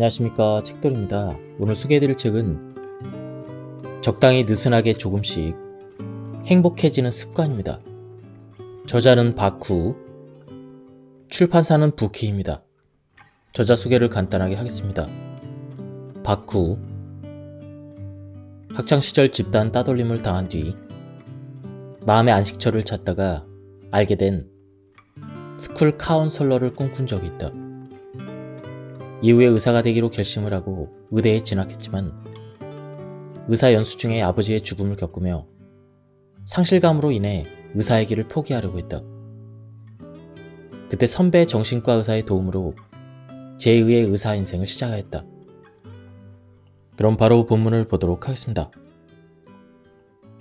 안녕하십니까, 책돌입니다. 오늘 소개해드릴 책은 적당히 느슨하게 조금씩 행복해지는 습관입니다. 저자는 바쿠, 출판사는 부키입니다. 저자 소개를 간단하게 하겠습니다. 바쿠, 학창시절 집단 따돌림을 당한 뒤 마음의 안식처를 찾다가 알게 된 스쿨 카운슬러를 꿈꾼 적이 있다. 이후에 의사가 되기로 결심을 하고 의대에 진학했지만 의사 연수 중에 아버지의 죽음을 겪으며 상실감으로 인해 의사의 길을 포기하려고 했다. 그때 선배 정신과 의사의 도움으로 제2의 의사 인생을 시작하였다. 그럼 바로 본문을 보도록 하겠습니다.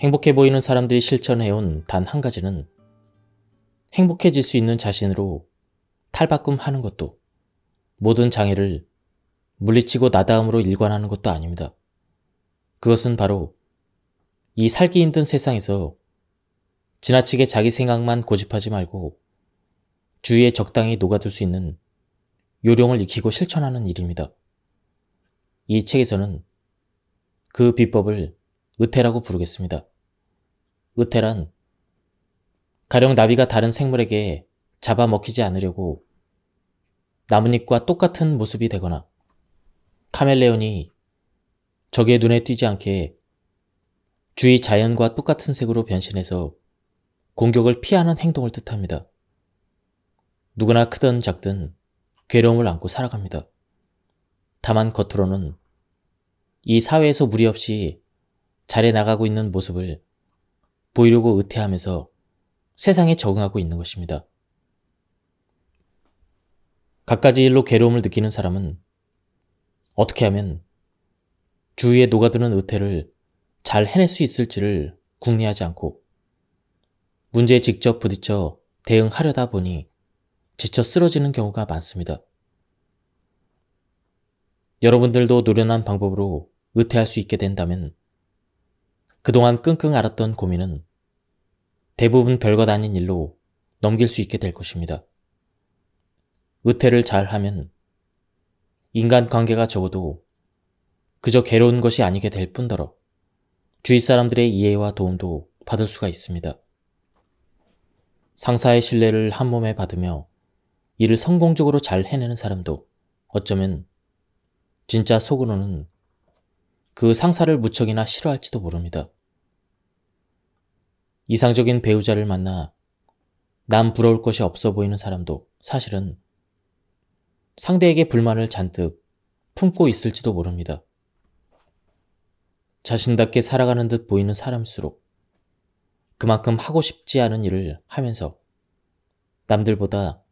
행복해 보이는 사람들이 실천해온 단 한 가지는 행복해질 수 있는 자신으로 탈바꿈하는 것도 모든 장애를 물리치고 나다움으로 일관하는 것도 아닙니다. 그것은 바로 이 살기 힘든 세상에서 지나치게 자기 생각만 고집하지 말고 주위에 적당히 녹아들 수 있는 요령을 익히고 실천하는 일입니다. 이 책에서는 그 비법을 의태라고 부르겠습니다. 의태란 가령 나비가 다른 생물에게 잡아먹히지 않으려고 나뭇잎과 똑같은 모습이 되거나 카멜레온이 적의 눈에 띄지 않게 주위 자연과 똑같은 색으로 변신해서 공격을 피하는 행동을 뜻합니다. 누구나 크든 작든 괴로움을 안고 살아갑니다. 다만 겉으로는 이 사회에서 무리 없이 잘해 나가고 있는 모습을 보이려고 의태하면서 세상에 적응하고 있는 것입니다. 갖가지 일로 괴로움을 느끼는 사람은 어떻게 하면 주위에 녹아드는 의태를 잘 해낼 수 있을지를 궁리하지 않고 문제에 직접 부딪혀 대응하려다 보니 지쳐 쓰러지는 경우가 많습니다. 여러분들도 노련한 방법으로 의태할 수 있게 된다면 그동안 끙끙 앓았던 고민은 대부분 별것 아닌 일로 넘길 수 있게 될 것입니다. 의태를 잘하면 인간관계가 적어도 그저 괴로운 것이 아니게 될 뿐더러 주위 사람들의 이해와 도움도 받을 수가 있습니다. 상사의 신뢰를 한몸에 받으며 일을 성공적으로 잘 해내는 사람도 어쩌면 진짜 속으로는 그 상사를 무척이나 싫어할지도 모릅니다. 이상적인 배우자를 만나 남 부러울 것이 없어 보이는 사람도 사실은 상대에게 불만을 잔뜩 품고 있을지도 모릅니다. 자신답게 살아가는 듯 보이는 사람일수록 그만큼 하고 싶지 않은 일을 하면서 남들보다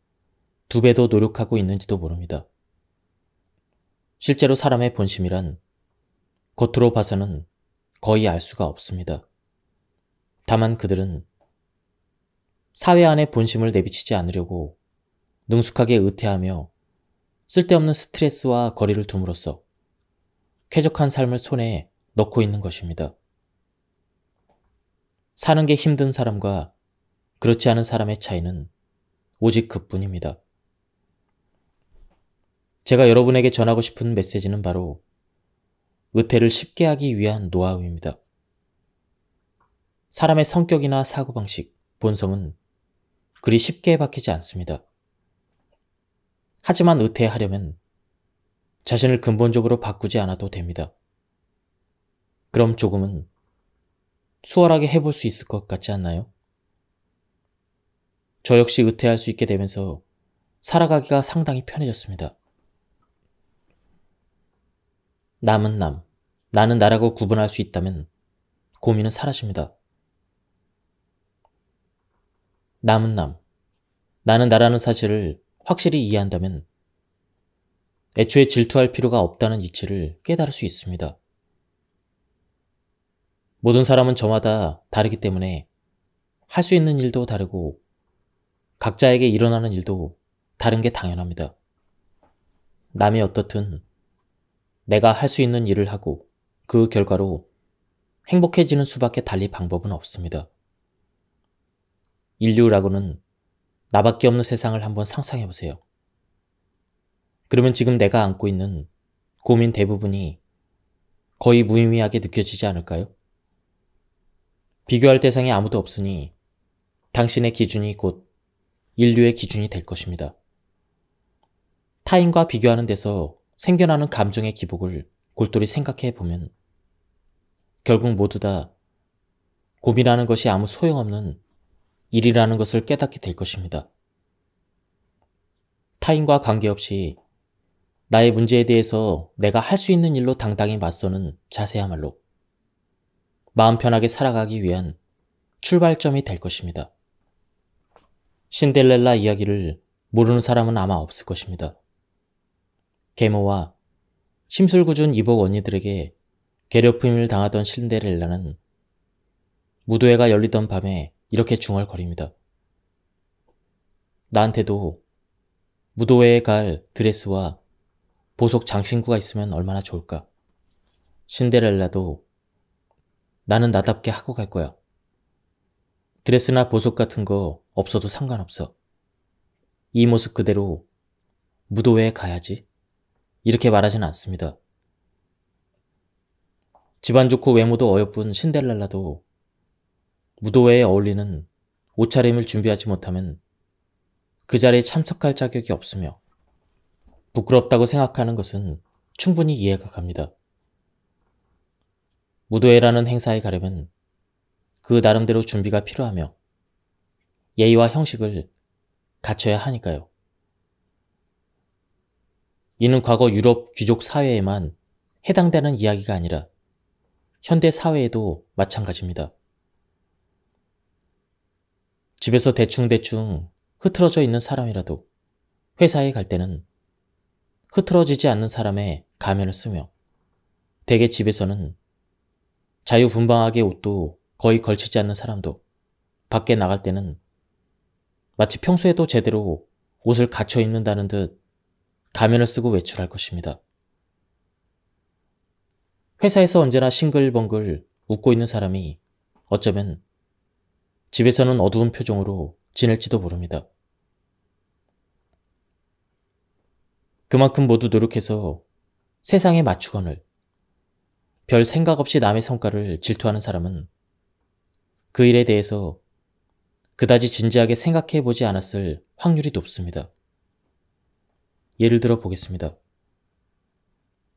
2배 더 노력하고 있는지도 모릅니다. 실제로 사람의 본심이란 겉으로 봐서는 거의 알 수가 없습니다. 다만 그들은 사회 안에 본심을 내비치지 않으려고 능숙하게 의태하며 쓸데없는 스트레스와 거리를 둠으로써 쾌적한 삶을 손에 넣고 있는 것입니다. 사는 게 힘든 사람과 그렇지 않은 사람의 차이는 오직 그뿐입니다. 제가 여러분에게 전하고 싶은 메시지는 바로 의태를 쉽게 하기 위한 노하우입니다. 사람의 성격이나 사고방식, 본성은 그리 쉽게 바뀌지 않습니다. 하지만 의태하려면 자신을 근본적으로 바꾸지 않아도 됩니다. 그럼 조금은 수월하게 해볼 수 있을 것 같지 않나요? 저 역시 의태할 수 있게 되면서 살아가기가 상당히 편해졌습니다. 남은 남, 나는 나라고 구분할 수 있다면 고민은 사라집니다. 남은 남, 나는 나라는 사실을 확실히 이해한다면 애초에 질투할 필요가 없다는 이치를 깨달을 수 있습니다. 모든 사람은 저마다 다르기 때문에 할 수 있는 일도 다르고 각자에게 일어나는 일도 다른 게 당연합니다. 남이 어떻든 내가 할 수 있는 일을 하고 그 결과로 행복해지는 수밖에 달리 방법은 없습니다. 인류라고는 나밖에 없는 세상을 한번 상상해보세요. 그러면 지금 내가 안고 있는 고민 대부분이 거의 무의미하게 느껴지지 않을까요? 비교할 대상이 아무도 없으니 당신의 기준이 곧 인류의 기준이 될 것입니다. 타인과 비교하는 데서 생겨나는 감정의 기복을 골똘히 생각해 보면 결국 모두 다 고민하는 것이 아무 소용없는 일이라는 것을 깨닫게 될 것입니다. 타인과 관계없이 나의 문제에 대해서 내가 할 수 있는 일로 당당히 맞서는 자세야말로 마음 편하게 살아가기 위한 출발점이 될 것입니다. 신데렐라 이야기를 모르는 사람은 아마 없을 것입니다. 계모와 심술궂은 이복 언니들에게 괴롭힘을 당하던 신데렐라는 무도회가 열리던 밤에 이렇게 중얼거립니다. 나한테도 무도회에 갈 드레스와 보석 장신구가 있으면 얼마나 좋을까. 신데렐라도 나는 나답게 하고 갈 거야. 드레스나 보석 같은 거 없어도 상관없어. 이 모습 그대로 무도회에 가야지. 이렇게 말하진 않습니다. 집안 좋고 외모도 어여쁜 신데렐라도 무도회에 어울리는 옷차림을 준비하지 못하면 그 자리에 참석할 자격이 없으며 부끄럽다고 생각하는 것은 충분히 이해가 갑니다. 무도회라는 행사에 가려면 그 나름대로 준비가 필요하며 예의와 형식을 갖춰야 하니까요. 이는 과거 유럽 귀족 사회에만 해당되는 이야기가 아니라 현대 사회에도 마찬가지입니다. 집에서 대충대충 흐트러져 있는 사람이라도 회사에 갈 때는 흐트러지지 않는 사람의 가면을 쓰며 대개 집에서는 자유분방하게 옷도 거의 걸치지 않는 사람도 밖에 나갈 때는 마치 평소에도 제대로 옷을 갖춰 입는다는 듯 가면을 쓰고 외출할 것입니다. 회사에서 언제나 싱글벙글 웃고 있는 사람이 어쩌면 집에서는 어두운 표정으로 지낼지도 모릅니다. 그만큼 모두 노력해서 세상에 맞추거늘 별 생각 없이 남의 성과를 질투하는 사람은 그 일에 대해서 그다지 진지하게 생각해 보지 않았을 확률이 높습니다. 예를 들어 보겠습니다.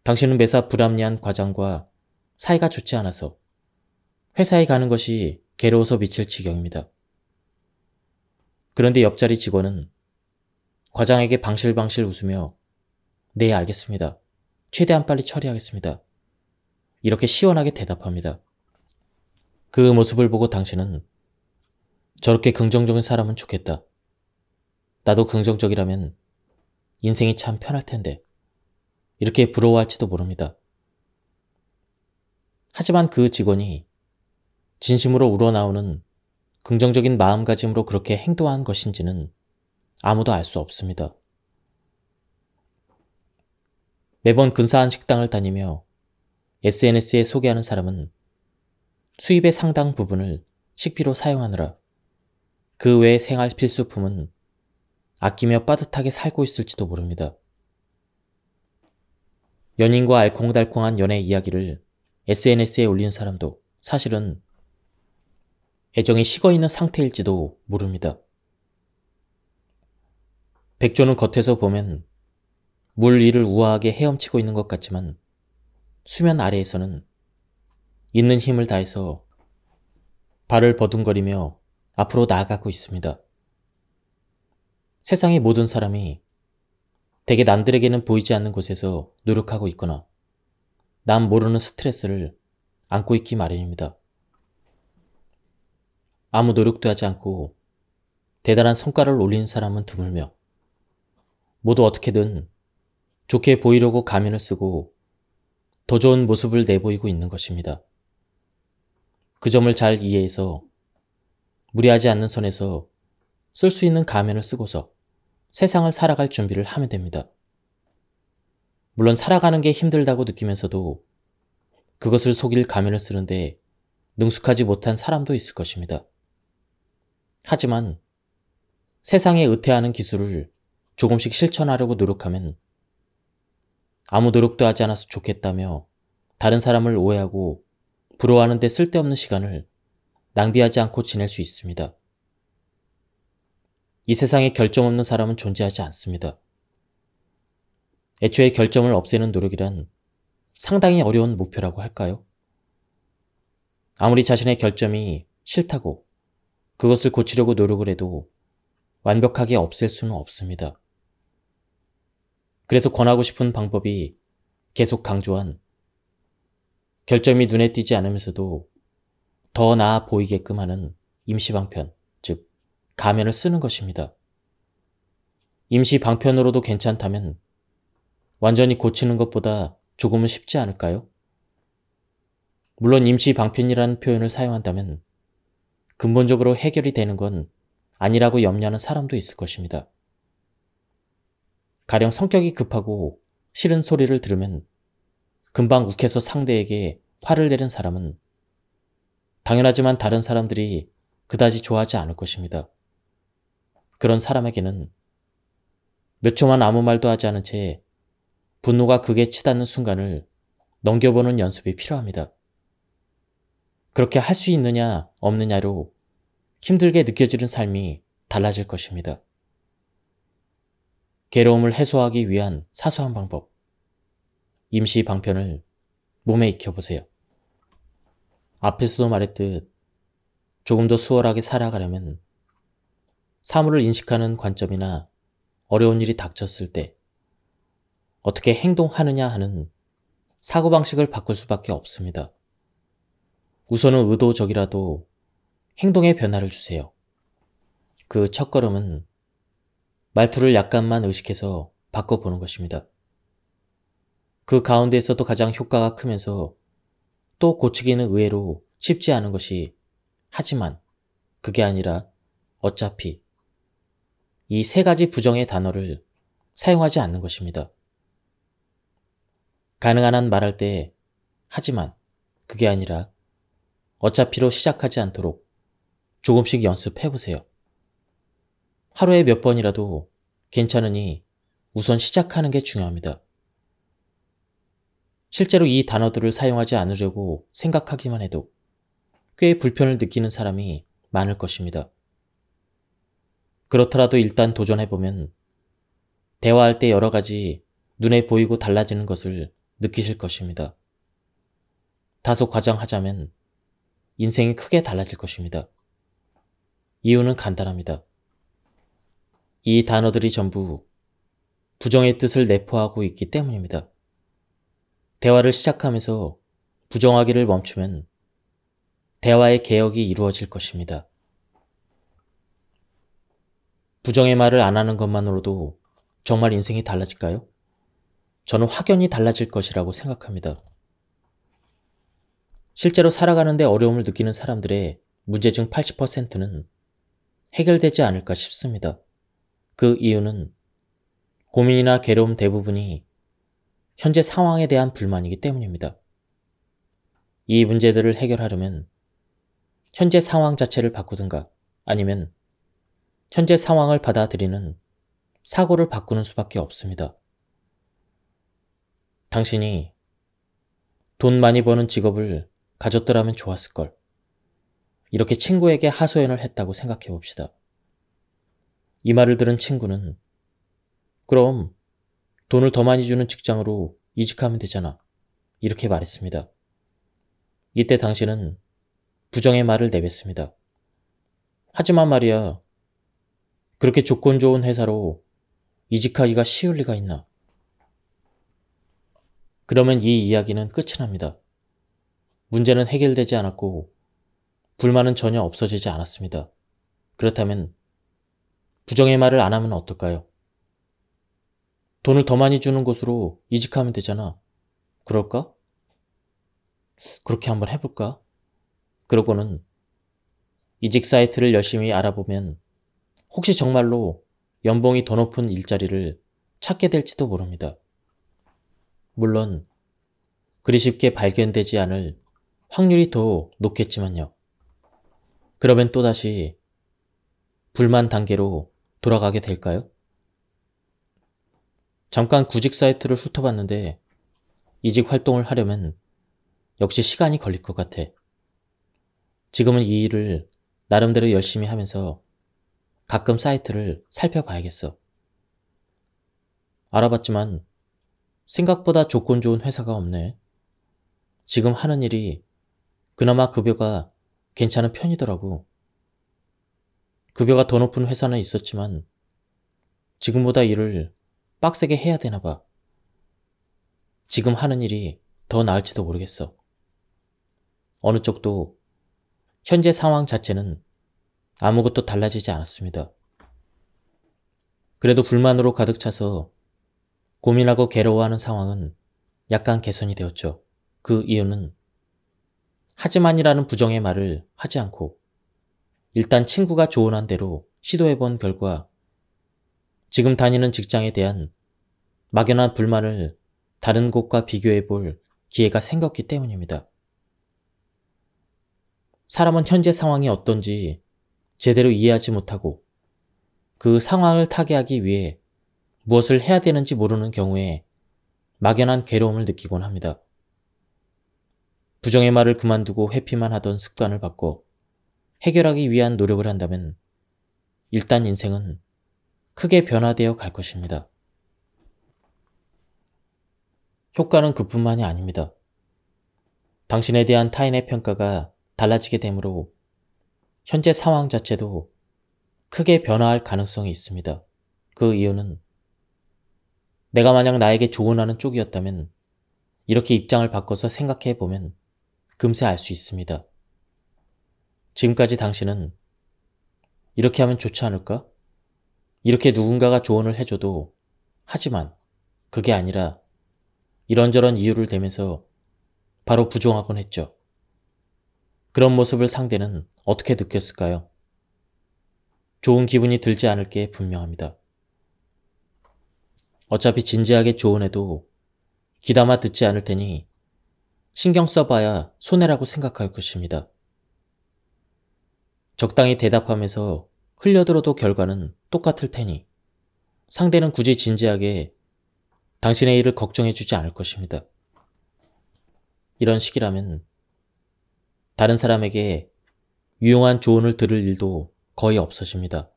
당신은 매사 불합리한 과장과 사이가 좋지 않아서 회사에 가는 것이 괴로워서 미칠 지경입니다. 그런데 옆자리 직원은 과장에게 방실방실 웃으며 네, 알겠습니다. 최대한 빨리 처리하겠습니다. 이렇게 시원하게 대답합니다. 그 모습을 보고 당신은 저렇게 긍정적인 사람은 좋겠다. 나도 긍정적이라면 인생이 참 편할 텐데. 이렇게 부러워할지도 모릅니다. 하지만 그 직원이 진심으로 우러나오는 긍정적인 마음가짐으로 그렇게 행동한 것인지는 아무도 알 수 없습니다. 매번 근사한 식당을 다니며 SNS에 소개하는 사람은 수입의 상당 부분을 식비로 사용하느라 그 외의 생활 필수품은 아끼며 빠듯하게 살고 있을지도 모릅니다. 연인과 알콩달콩한 연애 이야기를 SNS에 올리는 사람도 사실은 애정이 식어있는 상태일지도 모릅니다. 백조는 겉에서 보면 물 위를 우아하게 헤엄치고 있는 것 같지만 수면 아래에서는 있는 힘을 다해서 발을 버둥거리며 앞으로 나아가고 있습니다. 세상의 모든 사람이 대개 남들에게는 보이지 않는 곳에서 노력하고 있거나 남 모르는 스트레스를 안고 있기 마련입니다. 아무 노력도 하지 않고 대단한 성과를 올리는 사람은 드물며 모두 어떻게든 좋게 보이려고 가면을 쓰고 더 좋은 모습을 내보이고 있는 것입니다. 그 점을 잘 이해해서 무리하지 않는 선에서 쓸 수 있는 가면을 쓰고서 세상을 살아갈 준비를 하면 됩니다. 물론 살아가는 게 힘들다고 느끼면서도 그것을 속일 가면을 쓰는데 능숙하지 못한 사람도 있을 것입니다. 하지만 세상에 의태하는 기술을 조금씩 실천하려고 노력하면 아무 노력도 하지 않아서 좋겠다며 다른 사람을 오해하고 부러워하는 데 쓸데없는 시간을 낭비하지 않고 지낼 수 있습니다. 이 세상에 결점 없는 사람은 존재하지 않습니다. 애초에 결점을 없애는 노력이란 상당히 어려운 목표라고 할까요? 아무리 자신의 결점이 싫다고 그것을 고치려고 노력을 해도 완벽하게 없앨 수는 없습니다. 그래서 권하고 싶은 방법이 계속 강조한 결점이 눈에 띄지 않으면서도 더 나아 보이게끔 하는 임시방편, 즉 가면을 쓰는 것입니다. 임시방편으로도 괜찮다면 완전히 고치는 것보다 조금은 쉽지 않을까요? 물론 임시방편이라는 표현을 사용한다면 근본적으로 해결이 되는 건 아니라고 염려하는 사람도 있을 것입니다. 가령 성격이 급하고 싫은 소리를 들으면 금방 욱해서 상대에게 화를 내는 사람은 당연하지만 다른 사람들이 그다지 좋아하지 않을 것입니다. 그런 사람에게는 몇 초만 아무 말도 하지 않은 채 분노가 극에 치닫는 순간을 넘겨보는 연습이 필요합니다. 그렇게 할 수 있느냐 없느냐로 힘들게 느껴지는 삶이 달라질 것입니다. 괴로움을 해소하기 위한 사소한 방법, 임시 방편을 몸에 익혀보세요. 앞에서도 말했듯 조금 더 수월하게 살아가려면 사물을 인식하는 관점이나 어려운 일이 닥쳤을 때 어떻게 행동하느냐 하는 사고방식을 바꿀 수밖에 없습니다. 우선은 의도적이라도 행동에 변화를 주세요. 그 첫걸음은 말투를 약간만 의식해서 바꿔보는 것입니다. 그 가운데에서도 가장 효과가 크면서 또 고치기는 의외로 쉽지 않은 것이 하지만, 그게 아니라 어차피 이 세 가지 부정의 단어를 사용하지 않는 것입니다. 가능한 한 말할 때 하지만, 그게 아니라 어차피로 시작하지 않도록 조금씩 연습해보세요. 하루에 몇 번이라도 괜찮으니 우선 시작하는 게 중요합니다. 실제로 이 단어들을 사용하지 않으려고 생각하기만 해도 꽤 불편을 느끼는 사람이 많을 것입니다. 그렇더라도 일단 도전해보면 대화할 때 여러 가지 눈에 보이고 달라지는 것을 느끼실 것입니다. 다소 과장하자면 인생이 크게 달라질 것입니다. 이유는 간단합니다. 이 단어들이 전부 부정의 뜻을 내포하고 있기 때문입니다. 대화를 시작하면서 부정하기를 멈추면 대화의 개혁이 이루어질 것입니다. 부정의 말을 안 하는 것만으로도 정말 인생이 달라질까요? 저는 확연히 달라질 것이라고 생각합니다. 실제로 살아가는데 어려움을 느끼는 사람들의 문제 중 80%는 해결되지 않을까 싶습니다. 그 이유는 고민이나 괴로움 대부분이 현재 상황에 대한 불만이기 때문입니다. 이 문제들을 해결하려면 현재 상황 자체를 바꾸든가 아니면 현재 상황을 받아들이는 사고를 바꾸는 수밖에 없습니다. 당신이 돈 많이 버는 직업을 가졌더라면 좋았을걸. 이렇게 친구에게 하소연을 했다고 생각해 봅시다. 이 말을 들은 친구는 그럼 돈을 더 많이 주는 직장으로 이직하면 되잖아. 이렇게 말했습니다. 이때 당신은 부정의 말을 내뱉습니다. 하지만 말이야, 그렇게 조건 좋은 회사로 이직하기가 쉬울 리가 있나? 그러면 이 이야기는 끝이 납니다. 문제는 해결되지 않았고 불만은 전혀 없어지지 않았습니다. 그렇다면 부정의 말을 안 하면 어떨까요? 돈을 더 많이 주는 곳으로 이직하면 되잖아. 그럴까? 그렇게 한번 해볼까? 그러고는 이직 사이트를 열심히 알아보면 혹시 정말로 연봉이 더 높은 일자리를 찾게 될지도 모릅니다. 물론 그리 쉽게 발견되지 않을 확률이 더 높겠지만요. 그러면 또다시 불만 단계로 돌아가게 될까요? 잠깐 구직 사이트를 훑어봤는데 이직 활동을 하려면 역시 시간이 걸릴 것 같아. 지금은 이 일을 나름대로 열심히 하면서 가끔 사이트를 살펴봐야겠어. 알아봤지만 생각보다 조건 좋은 회사가 없네. 지금 하는 일이 그나마 급여가 괜찮은 편이더라고. 급여가 더 높은 회사는 있었지만 지금보다 일을 빡세게 해야 되나 봐. 지금 하는 일이 더 나을지도 모르겠어. 어느 쪽도 현재 상황 자체는 아무것도 달라지지 않았습니다. 그래도 불만으로 가득 차서 고민하고 괴로워하는 상황은 약간 개선이 되었죠. 그 이유는 하지만이라는 부정의 말을 하지 않고 일단 친구가 조언한 대로 시도해본 결과 지금 다니는 직장에 대한 막연한 불만을 다른 곳과 비교해볼 기회가 생겼기 때문입니다. 사람은 현재 상황이 어떤지 제대로 이해하지 못하고 그 상황을 타개하기 위해 무엇을 해야 되는지 모르는 경우에 막연한 괴로움을 느끼곤 합니다. 부정의 말을 그만두고 회피만 하던 습관을 바꿔 해결하기 위한 노력을 한다면 일단 인생은 크게 변화되어 갈 것입니다. 효과는 그뿐만이 아닙니다. 당신에 대한 타인의 평가가 달라지게 되므로 현재 상황 자체도 크게 변화할 가능성이 있습니다. 그 이유는 내가 만약 나에게 조언하는 쪽이었다면 이렇게 입장을 바꿔서 생각해 보면 금세 알 수 있습니다. 지금까지 당신은 이렇게 하면 좋지 않을까? 이렇게 누군가가 조언을 해줘도 하지만 그게 아니라 이런저런 이유를 대면서 바로 부정하곤 했죠. 그런 모습을 상대는 어떻게 느꼈을까요? 좋은 기분이 들지 않을 게 분명합니다. 어차피 진지하게 조언해도 귀담아 듣지 않을 테니 신경 써봐야 손해라고 생각할 것입니다. 적당히 대답하면서 흘려들어도 결과는 똑같을 테니 상대는 굳이 진지하게 당신의 일을 걱정해주지 않을 것입니다. 이런 식이라면 다른 사람에게 유용한 조언을 들을 일도 거의 없어집니다.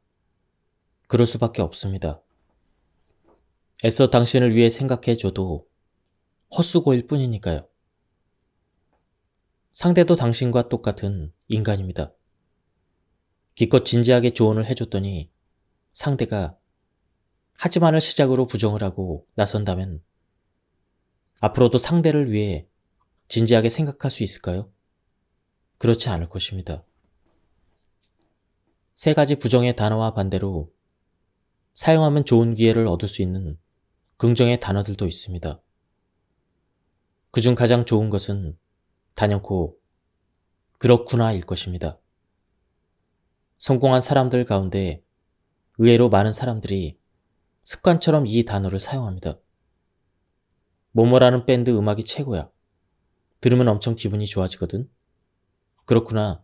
그럴 수밖에 없습니다. 애써 당신을 위해 생각해줘도 헛수고일 뿐이니까요. 상대도 당신과 똑같은 인간입니다. 기껏 진지하게 조언을 해줬더니 상대가 하지만을 시작으로 부정을 하고 나선다면 앞으로도 상대를 위해 진지하게 생각할 수 있을까요? 그렇지 않을 것입니다. 세 가지 부정의 단어와 반대로 사용하면 좋은 기회를 얻을 수 있는 긍정의 단어들도 있습니다. 그중 가장 좋은 것은 단연코 그렇구나일 것입니다. 성공한 사람들 가운데 의외로 많은 사람들이 습관처럼 이 단어를 사용합니다. 뭐뭐라는 밴드 음악이 최고야. 들으면 엄청 기분이 좋아지거든. 그렇구나.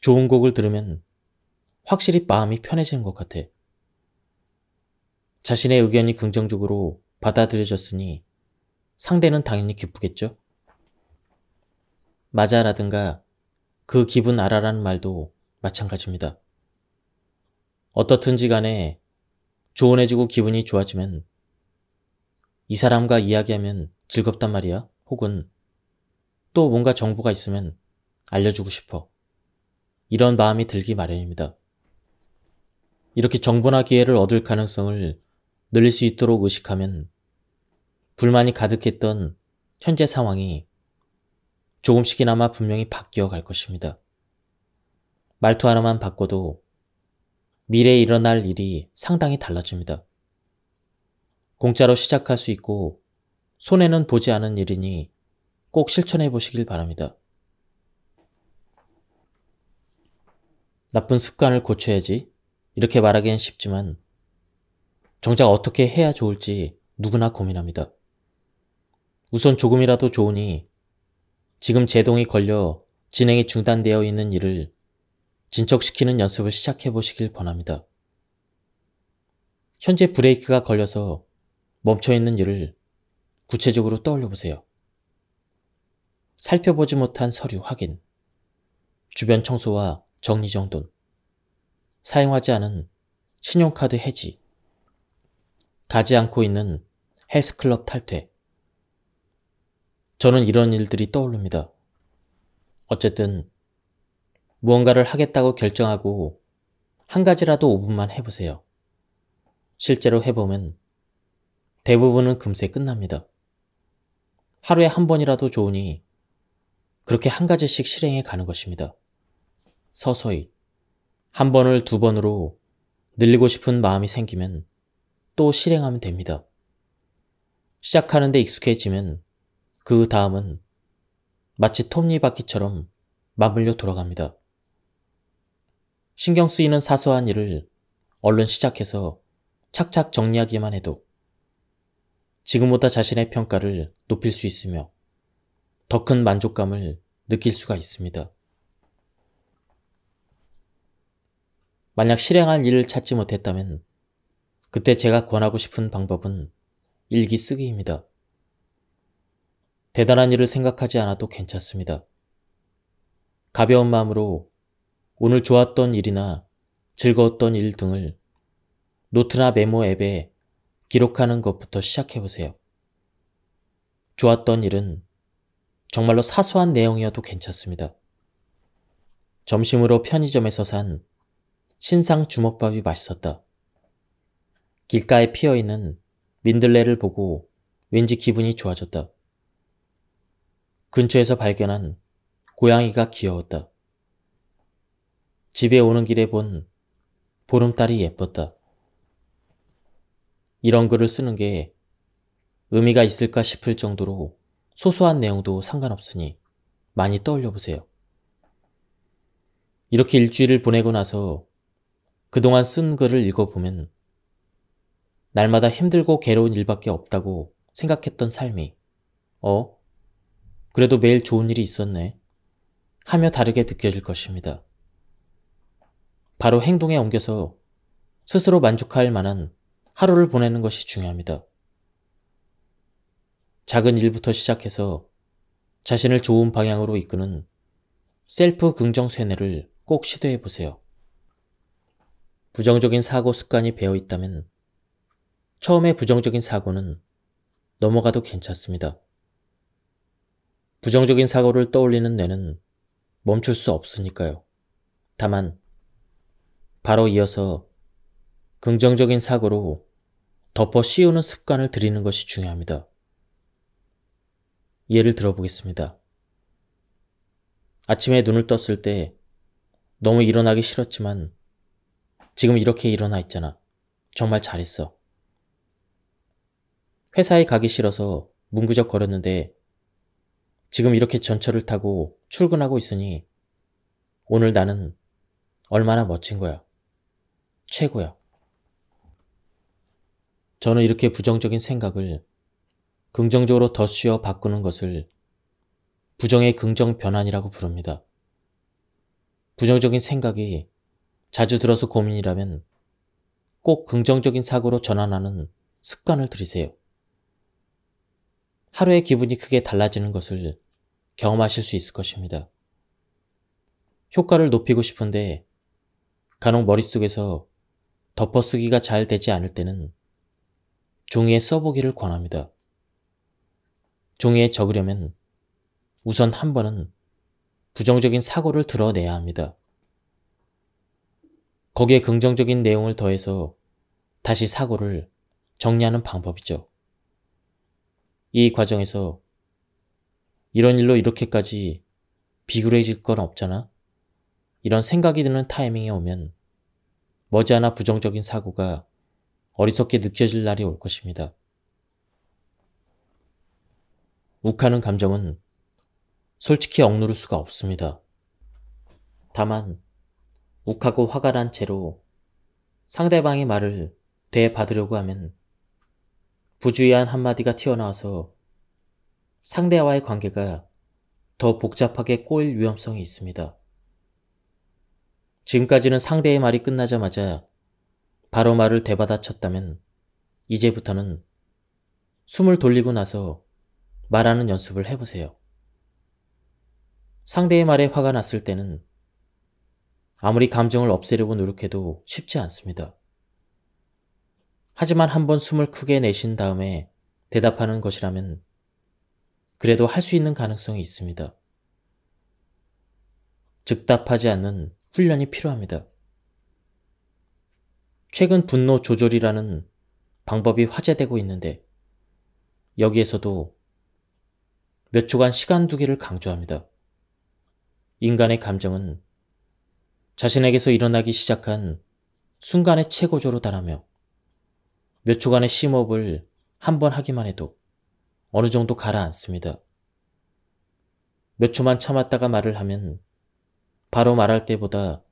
좋은 곡을 들으면 확실히 마음이 편해지는 것 같아. 자신의 의견이 긍정적으로 받아들여졌으니 상대는 당연히 기쁘겠죠? 맞아라든가 그 기분 알아라는 말도 마찬가지입니다. 어떻든지 간에 조언해주고 기분이 좋아지면 이 사람과 이야기하면 즐겁단 말이야. 혹은 또 뭔가 정보가 있으면 알려주고 싶어. 이런 마음이 들기 마련입니다. 이렇게 정보나 기회를 얻을 가능성을 늘릴 수 있도록 의식하면 불만이 가득했던 현재 상황이 조금씩이나마 분명히 바뀌어 갈 것입니다. 말투 하나만 바꿔도 미래에 일어날 일이 상당히 달라집니다. 공짜로 시작할 수 있고 손해는 보지 않은 일이니 꼭 실천해 보시길 바랍니다. 나쁜 습관을 고쳐야지 이렇게 말하기엔 쉽지만 정작 어떻게 해야 좋을지 누구나 고민합니다. 우선 조금이라도 좋으니 지금 제동이 걸려 진행이 중단되어 있는 일을 진척시키는 연습을 시작해 보시길 권합니다. 현재 브레이크가 걸려서 멈춰있는 일을 구체적으로 떠올려 보세요. 살펴보지 못한 서류 확인, 주변 청소와 정리정돈, 사용하지 않은 신용카드 해지, 가지 않고 있는 헬스클럽 탈퇴. 저는 이런 일들이 떠오릅니다. 어쨌든 무언가를 하겠다고 결정하고 한 가지라도 5분만 해보세요. 실제로 해보면 대부분은 금세 끝납니다. 하루에 한 번이라도 좋으니 그렇게 한 가지씩 실행해 가는 것입니다. 서서히 한 번을 두 번으로 늘리고 싶은 마음이 생기면 또 실행하면 됩니다. 시작하는데 익숙해지면 그 다음은 마치 톱니바퀴처럼 맞물려 돌아갑니다. 신경 쓰이는 사소한 일을 얼른 시작해서 착착 정리하기만 해도 지금보다 자신의 평가를 높일 수 있으며 더 큰 만족감을 느낄 수가 있습니다. 만약 실행할 일을 찾지 못했다면 그때 제가 권하고 싶은 방법은 일기 쓰기입니다. 대단한 일을 생각하지 않아도 괜찮습니다. 가벼운 마음으로 오늘 좋았던 일이나 즐거웠던 일 등을 노트나 메모 앱에 기록하는 것부터 시작해보세요. 좋았던 일은 정말로 사소한 내용이어도 괜찮습니다. 점심으로 편의점에서 산 신상 주먹밥이 맛있었다. 길가에 피어있는 민들레를 보고 왠지 기분이 좋아졌다. 근처에서 발견한 고양이가 귀여웠다. 집에 오는 길에 본 보름달이 예뻤다. 이런 글을 쓰는 게 의미가 있을까 싶을 정도로 소소한 내용도 상관없으니 많이 떠올려 보세요. 이렇게 일주일을 보내고 나서 그동안 쓴 글을 읽어보면 날마다 힘들고 괴로운 일밖에 없다고 생각했던 삶이 그래도 매일 좋은 일이 있었네 하며 다르게 느껴질 것입니다. 바로 행동에 옮겨서 스스로 만족할 만한 하루를 보내는 것이 중요합니다. 작은 일부터 시작해서 자신을 좋은 방향으로 이끄는 셀프 긍정 쇠뇌를 꼭 시도해 보세요. 부정적인 사고 습관이 배어 있다면 처음에 부정적인 사고는 넘어가도 괜찮습니다. 부정적인 사고를 떠올리는 뇌는 멈출 수 없으니까요. 다만 바로 이어서 긍정적인 사고로 덮어 씌우는 습관을 들이는 것이 중요합니다. 예를 들어보겠습니다. 아침에 눈을 떴을 때 너무 일어나기 싫었지만 지금 이렇게 일어나 있잖아. 정말 잘했어. 회사에 가기 싫어서 문구적 거렸는데 지금 이렇게 전철을 타고 출근하고 있으니 오늘 나는 얼마나 멋진 거야. 최고야. 저는 이렇게 부정적인 생각을 긍정적으로 덧씌워 바꾸는 것을 부정의 긍정 변환이라고 부릅니다. 부정적인 생각이 자주 들어서 고민이라면 꼭 긍정적인 사고로 전환하는 습관을 들이세요. 하루에 기분이 크게 달라지는 것을 경험하실 수 있을 것입니다. 효과를 높이고 싶은데 간혹 머릿속에서 덮어쓰기가 잘 되지 않을 때는 종이에 써보기를 권합니다. 종이에 적으려면 우선 한 번은 부정적인 사고를 드러내야 합니다. 거기에 긍정적인 내용을 더해서 다시 사고를 정리하는 방법이죠. 이 과정에서 이런 일로 이렇게까지 비굴해질 건 없잖아? 이런 생각이 드는 타이밍이 오면 머지않아 부정적인 사고가 어리석게 느껴질 날이 올 것입니다. 욱하는 감정은 솔직히 억누를 수가 없습니다. 다만 욱하고 화가 난 채로 상대방의 말을 되받으려고 하면 부주의한 한마디가 튀어나와서 상대와의 관계가 더 복잡하게 꼬일 위험성이 있습니다. 지금까지는 상대의 말이 끝나자마자 바로 말을 되받아쳤다면 이제부터는 숨을 돌리고 나서 말하는 연습을 해보세요. 상대의 말에 화가 났을 때는 아무리 감정을 없애려고 노력해도 쉽지 않습니다. 하지만 한번 숨을 크게 내쉰 다음에 대답하는 것이라면 그래도 할 수 있는 가능성이 있습니다. 즉답하지 않는 훈련이 필요합니다. 최근 분노 조절이라는 방법이 화제되고 있는데 여기에서도 몇 초간 시간 두기를 강조합니다. 인간의 감정은 자신에게서 일어나기 시작한 순간의 최고조로 달하며 몇 초간의 심호흡을 한 번 하기만 해도 어느 정도 가라앉습니다. 몇 초만 참았다가 말을 하면 바로 말할 때보다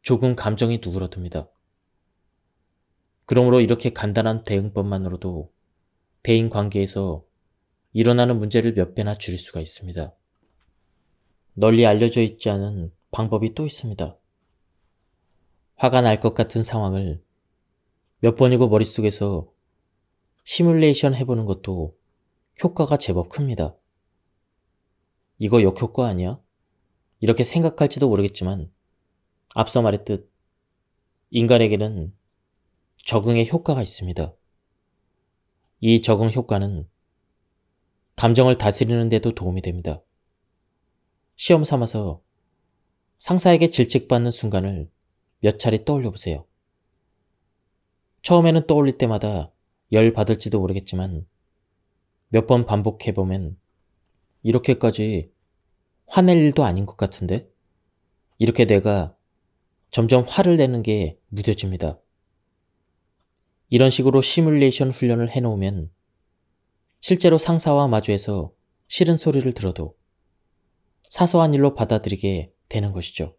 조금 감정이 누그러듭니다. 그러므로 이렇게 간단한 대응법만으로도 대인 관계에서 일어나는 문제를 몇 배나 줄일 수가 있습니다. 널리 알려져 있지 않은 방법이 또 있습니다. 화가 날 것 같은 상황을 몇 번이고 머릿속에서 시뮬레이션 해보는 것도 효과가 제법 큽니다. 이거 역효과 아니야? 이렇게 생각할지도 모르겠지만 앞서 말했듯 인간에게는 적응의 효과가 있습니다. 이 적응 효과는 감정을 다스리는 데도 도움이 됩니다. 시험 삼아서 상사에게 질책받는 순간을 몇 차례 떠올려 보세요. 처음에는 떠올릴 때마다 열 받을지도 모르겠지만 몇 번 반복해보면 이렇게까지 화낼 일도 아닌 것 같은데? 이렇게 뇌가 점점 화를 내는 게 무뎌집니다. 이런 식으로 시뮬레이션 훈련을 해놓으면 실제로 상사와 마주해서 싫은 소리를 들어도 사소한 일로 받아들이게 되는 것이죠.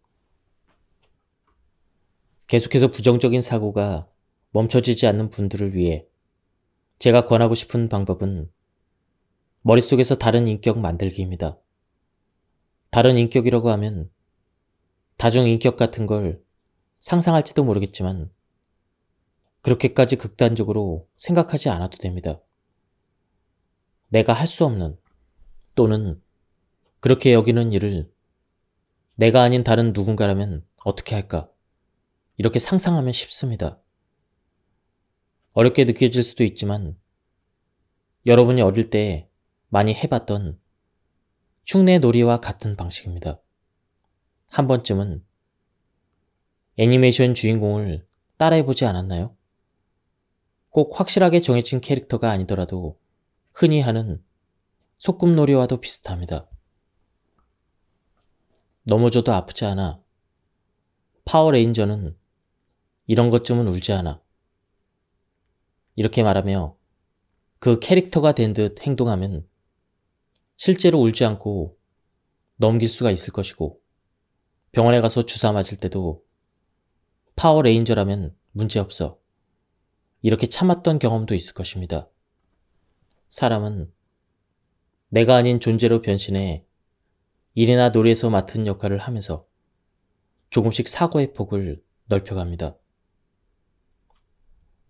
계속해서 부정적인 사고가 멈춰지지 않는 분들을 위해 제가 권하고 싶은 방법은 머릿속에서 다른 인격 만들기입니다. 다른 인격이라고 하면 다중인격 같은 걸 상상할지도 모르겠지만 그렇게까지 극단적으로 생각하지 않아도 됩니다. 내가 할 수 없는 또는 그렇게 여기는 일을 내가 아닌 다른 누군가라면 어떻게 할까? 이렇게 상상하면 쉽습니다. 어렵게 느껴질 수도 있지만 여러분이 어릴 때 많이 해봤던 흉내 놀이와 같은 방식입니다. 한 번쯤은 애니메이션 주인공을 따라해보지 않았나요? 꼭 확실하게 정해진 캐릭터가 아니더라도 흔히 하는 소꿉놀이와도 비슷합니다. 넘어져도 아프지 않아. 파워레인저는 이런 것쯤은 울지 않아. 이렇게 말하며 그 캐릭터가 된 듯 행동하면 실제로 울지 않고 넘길 수가 있을 것이고 병원에 가서 주사 맞을 때도 파워레인저라면 문제없어. 이렇게 참았던 경험도 있을 것입니다. 사람은 내가 아닌 존재로 변신해 일이나 놀이에서 맡은 역할을 하면서 조금씩 사고의 폭을 넓혀갑니다.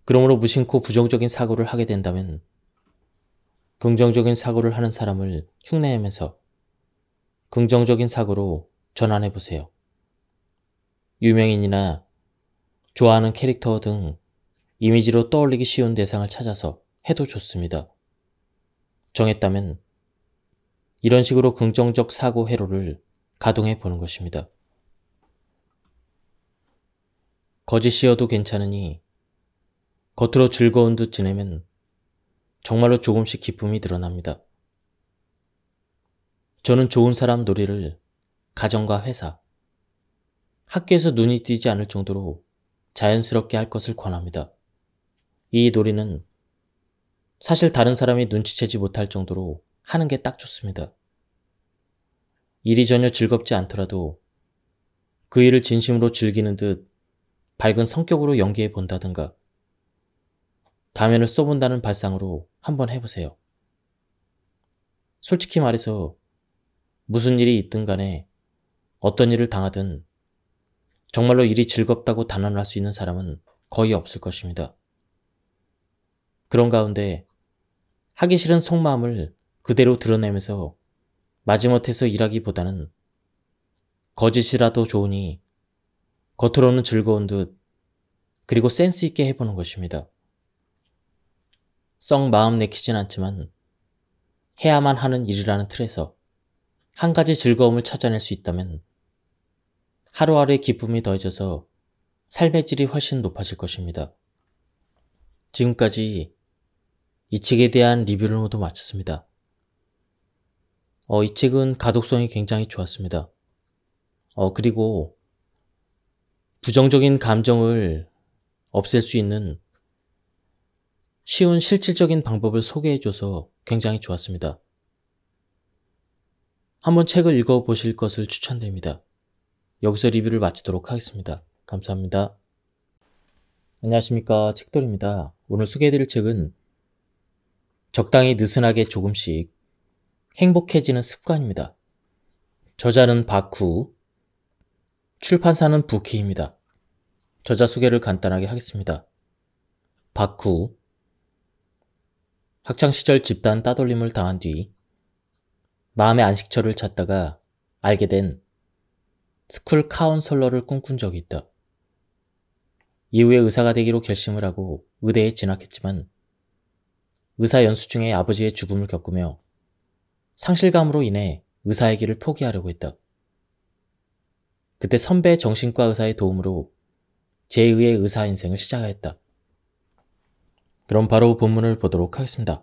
그러므로 무심코 부정적인 사고를 하게 된다면 긍정적인 사고를 하는 사람을 흉내내면서 긍정적인 사고로 전환해보세요. 유명인이나 좋아하는 캐릭터 등 이미지로 떠올리기 쉬운 대상을 찾아서 해도 좋습니다. 정했다면 이런 식으로 긍정적 사고 회로를 가동해 보는 것입니다. 거짓이어도 괜찮으니 겉으로 즐거운 듯 지내면 정말로 조금씩 기쁨이 늘어납니다. 저는 좋은 사람 놀이를 가정과 회사, 학교에서 눈이 띄지 않을 정도로 자연스럽게 할 것을 권합니다. 이 놀이는 사실 다른 사람이 눈치채지 못할 정도로 하는 게 딱 좋습니다. 일이 전혀 즐겁지 않더라도 그 일을 진심으로 즐기는 듯 밝은 성격으로 연기해 본다든가 가면을 써본다는 발상으로 한번 해보세요. 솔직히 말해서 무슨 일이 있든 간에 어떤 일을 당하든 정말로 일이 즐겁다고 단언할 수 있는 사람은 거의 없을 것입니다. 그런 가운데 하기 싫은 속마음을 그대로 드러내면서 마지못해서 일하기보다는 거짓이라도 좋으니 겉으로는 즐거운 듯 그리고 센스 있게 해보는 것입니다. 썩 마음 내키진 않지만 해야만 하는 일이라는 틀에서 한 가지 즐거움을 찾아낼 수 있다면 하루하루의 기쁨이 더해져서 삶의 질이 훨씬 높아질 것입니다. 지금까지 이 책에 대한 리뷰를 모두 마쳤습니다. 이 책은 가독성이 굉장히 좋았습니다. 그리고 부정적인 감정을 없앨 수 있는 쉬운 실질적인 방법을 소개해줘서 굉장히 좋았습니다. 한번 책을 읽어보실 것을 추천드립니다. 여기서 리뷰를 마치도록 하겠습니다. 감사합니다. 안녕하십니까, 책돌입니다. 오늘 소개해드릴 책은 적당히 느슨하게 조금씩 행복해지는 습관입니다. 저자는 바쿠, 출판사는 부키입니다. 저자 소개를 간단하게 하겠습니다. 바쿠, 학창시절 집단 따돌림을 당한 뒤 마음의 안식처를 찾다가 알게 된 스쿨 카운셀러를 꿈꾼 적이 있다. 이후에 의사가 되기로 결심을 하고 의대에 진학했지만 의사 연수 중에 아버지의 죽음을 겪으며 상실감으로 인해 의사의 길을 포기하려고 했다. 그때 선배 정신과 의사의 도움으로 제2의 의사 인생을 시작하였다. 그럼 바로 본문을 보도록 하겠습니다.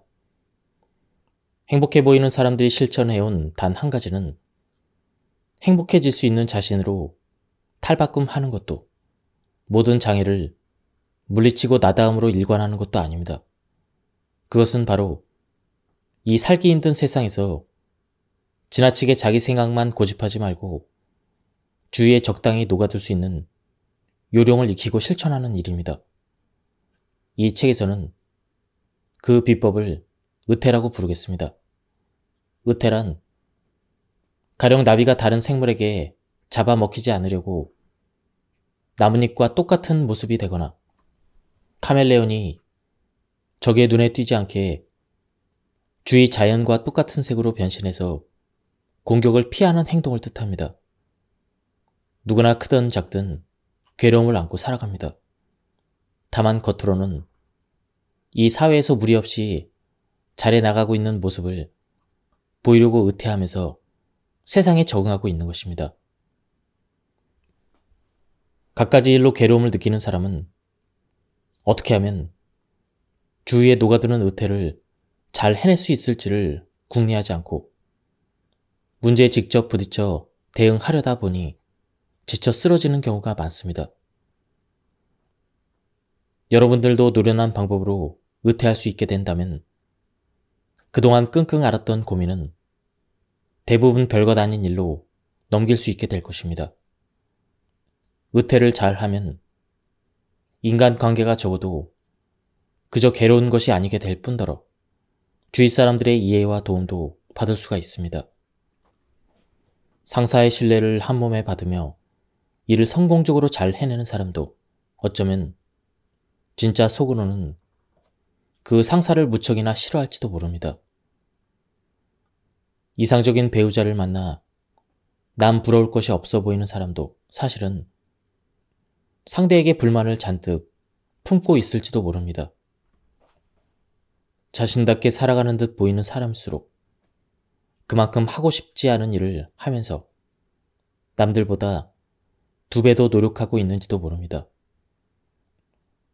행복해 보이는 사람들이 실천해온 단 한 가지는 행복해질 수 있는 자신으로 탈바꿈하는 것도 모든 장애를 물리치고 나다움으로 일관하는 것도 아닙니다. 그것은 바로 이 살기 힘든 세상에서 지나치게 자기 생각만 고집하지 말고 주위에 적당히 녹아들 수 있는 요령을 익히고 실천하는 일입니다. 이 책에서는 그 비법을 의태라고 부르겠습니다. 의태란 가령 나비가 다른 생물에게 잡아먹히지 않으려고 나뭇잎과 똑같은 모습이 되거나 카멜레온이 적의 눈에 띄지 않게 주위 자연과 똑같은 색으로 변신해서 공격을 피하는 행동을 뜻합니다. 누구나 크든 작든 괴로움을 안고 살아갑니다. 다만 겉으로는 이 사회에서 무리 없이 잘해나가고 있는 모습을 보이려고 의태하면서 세상에 적응하고 있는 것입니다. 갖가지 일로 괴로움을 느끼는 사람은 어떻게 하면 주위에 녹아드는 의태를 잘 해낼 수 있을지를 궁리하지 않고 문제에 직접 부딪혀 대응하려다 보니 지쳐 쓰러지는 경우가 많습니다. 여러분들도 노련한 방법으로 의태할 수 있게 된다면 그동안 끙끙 앓았던 고민은 대부분 별것 아닌 일로 넘길 수 있게 될 것입니다. 의태를 잘하면 인간관계가 적어도 그저 괴로운 것이 아니게 될 뿐더러 주위 사람들의 이해와 도움도 받을 수가 있습니다. 상사의 신뢰를 한몸에 받으며 일을 성공적으로 잘 해내는 사람도 어쩌면 진짜 속으로는 그 상사를 무척이나 싫어할지도 모릅니다. 이상적인 배우자를 만나 남 부러울 것이 없어 보이는 사람도 사실은 상대에게 불만을 잔뜩 품고 있을지도 모릅니다. 자신답게 살아가는 듯 보이는 사람일수록 그만큼 하고 싶지 않은 일을 하면서 남들보다 2배 더 노력하고 있는지도 모릅니다.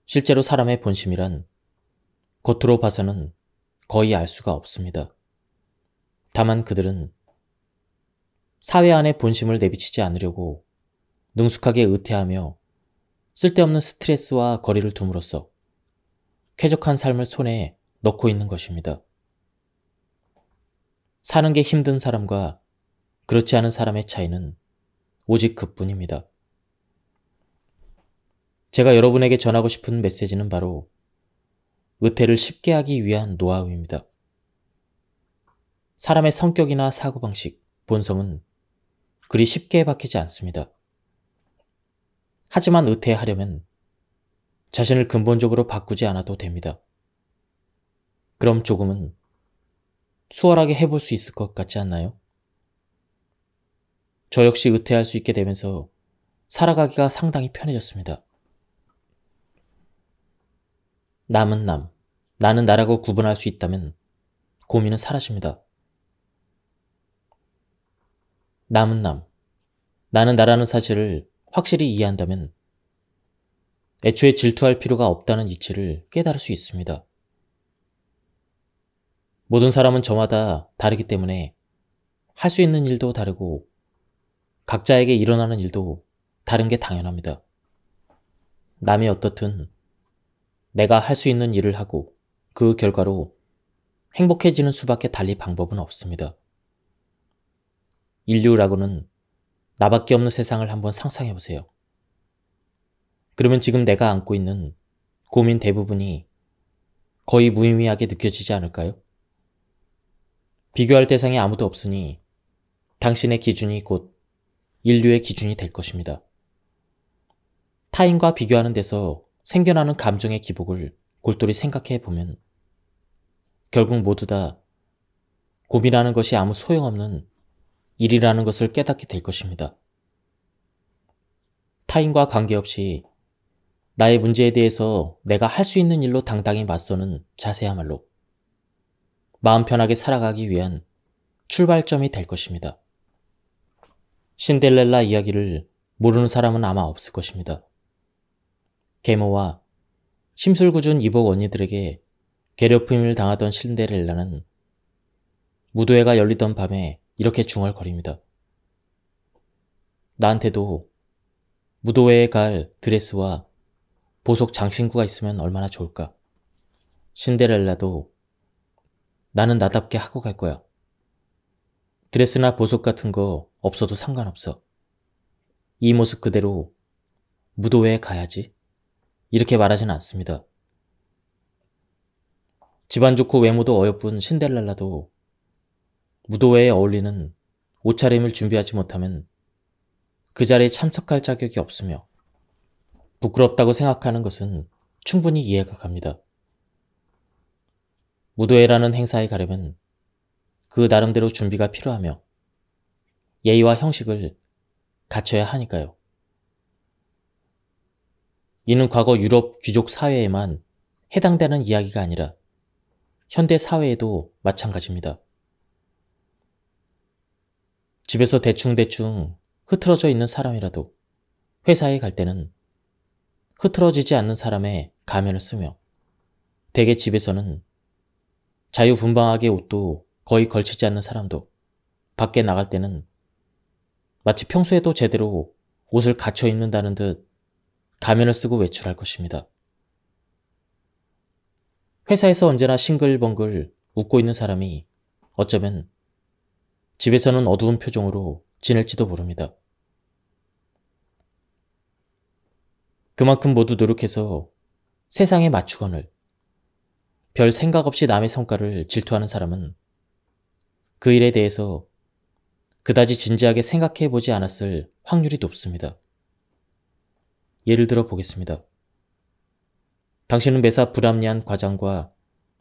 실제로 사람의 본심이란 겉으로 봐서는 거의 알 수가 없습니다. 다만 그들은 사회 안의 본심을 내비치지 않으려고 능숙하게 의태하며 쓸데없는 스트레스와 거리를 둠으로써 쾌적한 삶을 손에 넣고 있는 것입니다. 사는 게 힘든 사람과 그렇지 않은 사람의 차이는 오직 그뿐입니다. 제가 여러분에게 전하고 싶은 메시지는 바로 의태를 쉽게 하기 위한 노하우입니다. 사람의 성격이나 사고방식, 본성은 그리 쉽게 바뀌지 않습니다. 하지만 의태하려면 자신을 근본적으로 바꾸지 않아도 됩니다. 그럼 조금은 수월하게 해볼 수 있을 것 같지 않나요? 저 역시 의퇴할 수 있게 되면서 살아가기가 상당히 편해졌습니다. 남은 남, 나는 나라고 구분할 수 있다면 고민은 사라집니다. 남은 남, 나는 나라는 사실을 확실히 이해한다면 애초에 질투할 필요가 없다는 이치를 깨달을 수 있습니다. 모든 사람은 저마다 다르기 때문에 할 수 있는 일도 다르고 각자에게 일어나는 일도 다른 게 당연합니다. 남이 어떻든 내가 할 수 있는 일을 하고 그 결과로 행복해지는 수밖에 달리 방법은 없습니다. 인류라고는 나밖에 없는 세상을 한번 상상해 보세요. 그러면 지금 내가 안고 있는 고민 대부분이 거의 무의미하게 느껴지지 않을까요? 비교할 대상이 아무도 없으니 당신의 기준이 곧 인류의 기준이 될 것입니다. 타인과 비교하는 데서 생겨나는 감정의 기복을 골똘히 생각해 보면 결국 모두 다 고민하는 것이 아무 소용없는 일이라는 것을 깨닫게 될 것입니다. 타인과 관계없이 나의 문제에 대해서 내가 할 수 있는 일로 당당히 맞서는 자세야말로 마음 편하게 살아가기 위한 출발점이 될 것입니다. 신데렐라 이야기를 모르는 사람은 아마 없을 것입니다. 계모와 심술궂은 이복 언니들에게 괴롭힘을 당하던 신데렐라는 무도회가 열리던 밤에 이렇게 중얼거립니다. 나한테도 무도회에 갈 드레스와 보석 장신구가 있으면 얼마나 좋을까. 신데렐라도 나는 나답게 하고 갈 거야. 드레스나 보석 같은 거 없어도 상관없어. 이 모습 그대로 무도회에 가야지. 이렇게 말하진 않습니다. 집안 좋고 외모도 어여쁜 신데렐라도 무도회에 어울리는 옷차림을 준비하지 못하면 그 자리에 참석할 자격이 없으며 부끄럽다고 생각하는 것은 충분히 이해가 갑니다. 무도회라는 행사에 가려면 그 나름대로 준비가 필요하며 예의와 형식을 갖춰야 하니까요. 이는 과거 유럽 귀족 사회에만 해당되는 이야기가 아니라 현대 사회에도 마찬가지입니다. 집에서 대충대충 흐트러져 있는 사람이라도 회사에 갈 때는 흐트러지지 않는 사람의 가면을 쓰며 대개 집에서는 자유분방하게 옷도 거의 걸치지 않는 사람도 밖에 나갈 때는 마치 평소에도 제대로 옷을 갖춰 입는다는 듯 가면을 쓰고 외출할 것입니다. 회사에서 언제나 싱글벙글 웃고 있는 사람이 어쩌면 집에서는 어두운 표정으로 지낼지도 모릅니다. 그만큼 모두 노력해서 세상에 맞추거늘 별 생각 없이 남의 성과를 질투하는 사람은 그 일에 대해서 그다지 진지하게 생각해 보지 않았을 확률이 높습니다. 예를 들어 보겠습니다. 당신은 매사 불합리한 과장과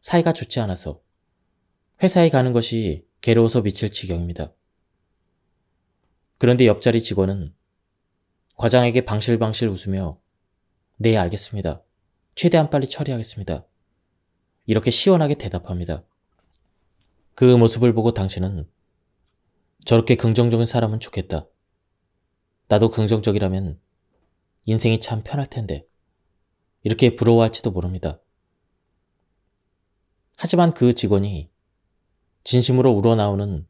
사이가 좋지 않아서 회사에 가는 것이 괴로워서 미칠 지경입니다. 그런데 옆자리 직원은 과장에게 방실방실 웃으며 네, 알겠습니다. 최대한 빨리 처리하겠습니다. 이렇게 시원하게 대답합니다. 그 모습을 보고 당신은 저렇게 긍정적인 사람은 좋겠다. 나도 긍정적이라면 인생이 참 편할 텐데. 이렇게 부러워할지도 모릅니다. 하지만 그 직원이 진심으로 우러나오는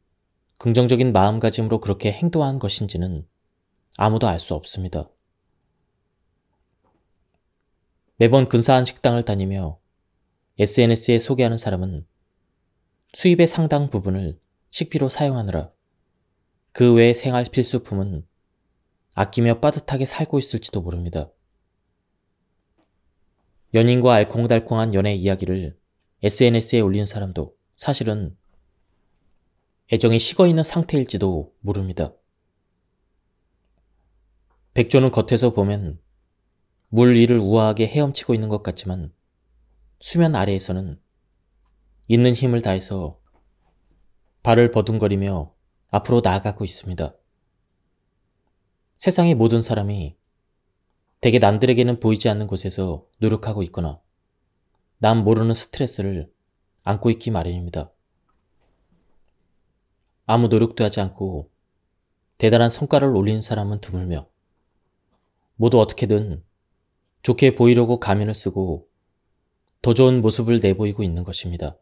긍정적인 마음가짐으로 그렇게 행동한 것인지는 아무도 알 수 없습니다. 매번 근사한 식당을 다니며 SNS에 소개하는 사람은 수입의 상당 부분을 식비로 사용하느라 그 외의 생활 필수품은 아끼며 빠듯하게 살고 있을지도 모릅니다. 연인과 알콩달콩한 연애 이야기를 SNS에 올리는 사람도 사실은 애정이 식어있는 상태일지도 모릅니다. 백조는 겉에서 보면 물 위를 우아하게 헤엄치고 있는 것 같지만 수면 아래에서는 있는 힘을 다해서 발을 버둥거리며 앞으로 나아가고 있습니다. 세상의 모든 사람이 대개 남들에게는 보이지 않는 곳에서 노력하고 있거나 남 모르는 스트레스를 안고 있기 마련입니다. 아무 노력도 하지 않고 대단한 성과를 올리는 사람은 드물며 모두 어떻게든 좋게 보이려고 가면을 쓰고 더 좋은 모습을 내보이고 있는 것입니다.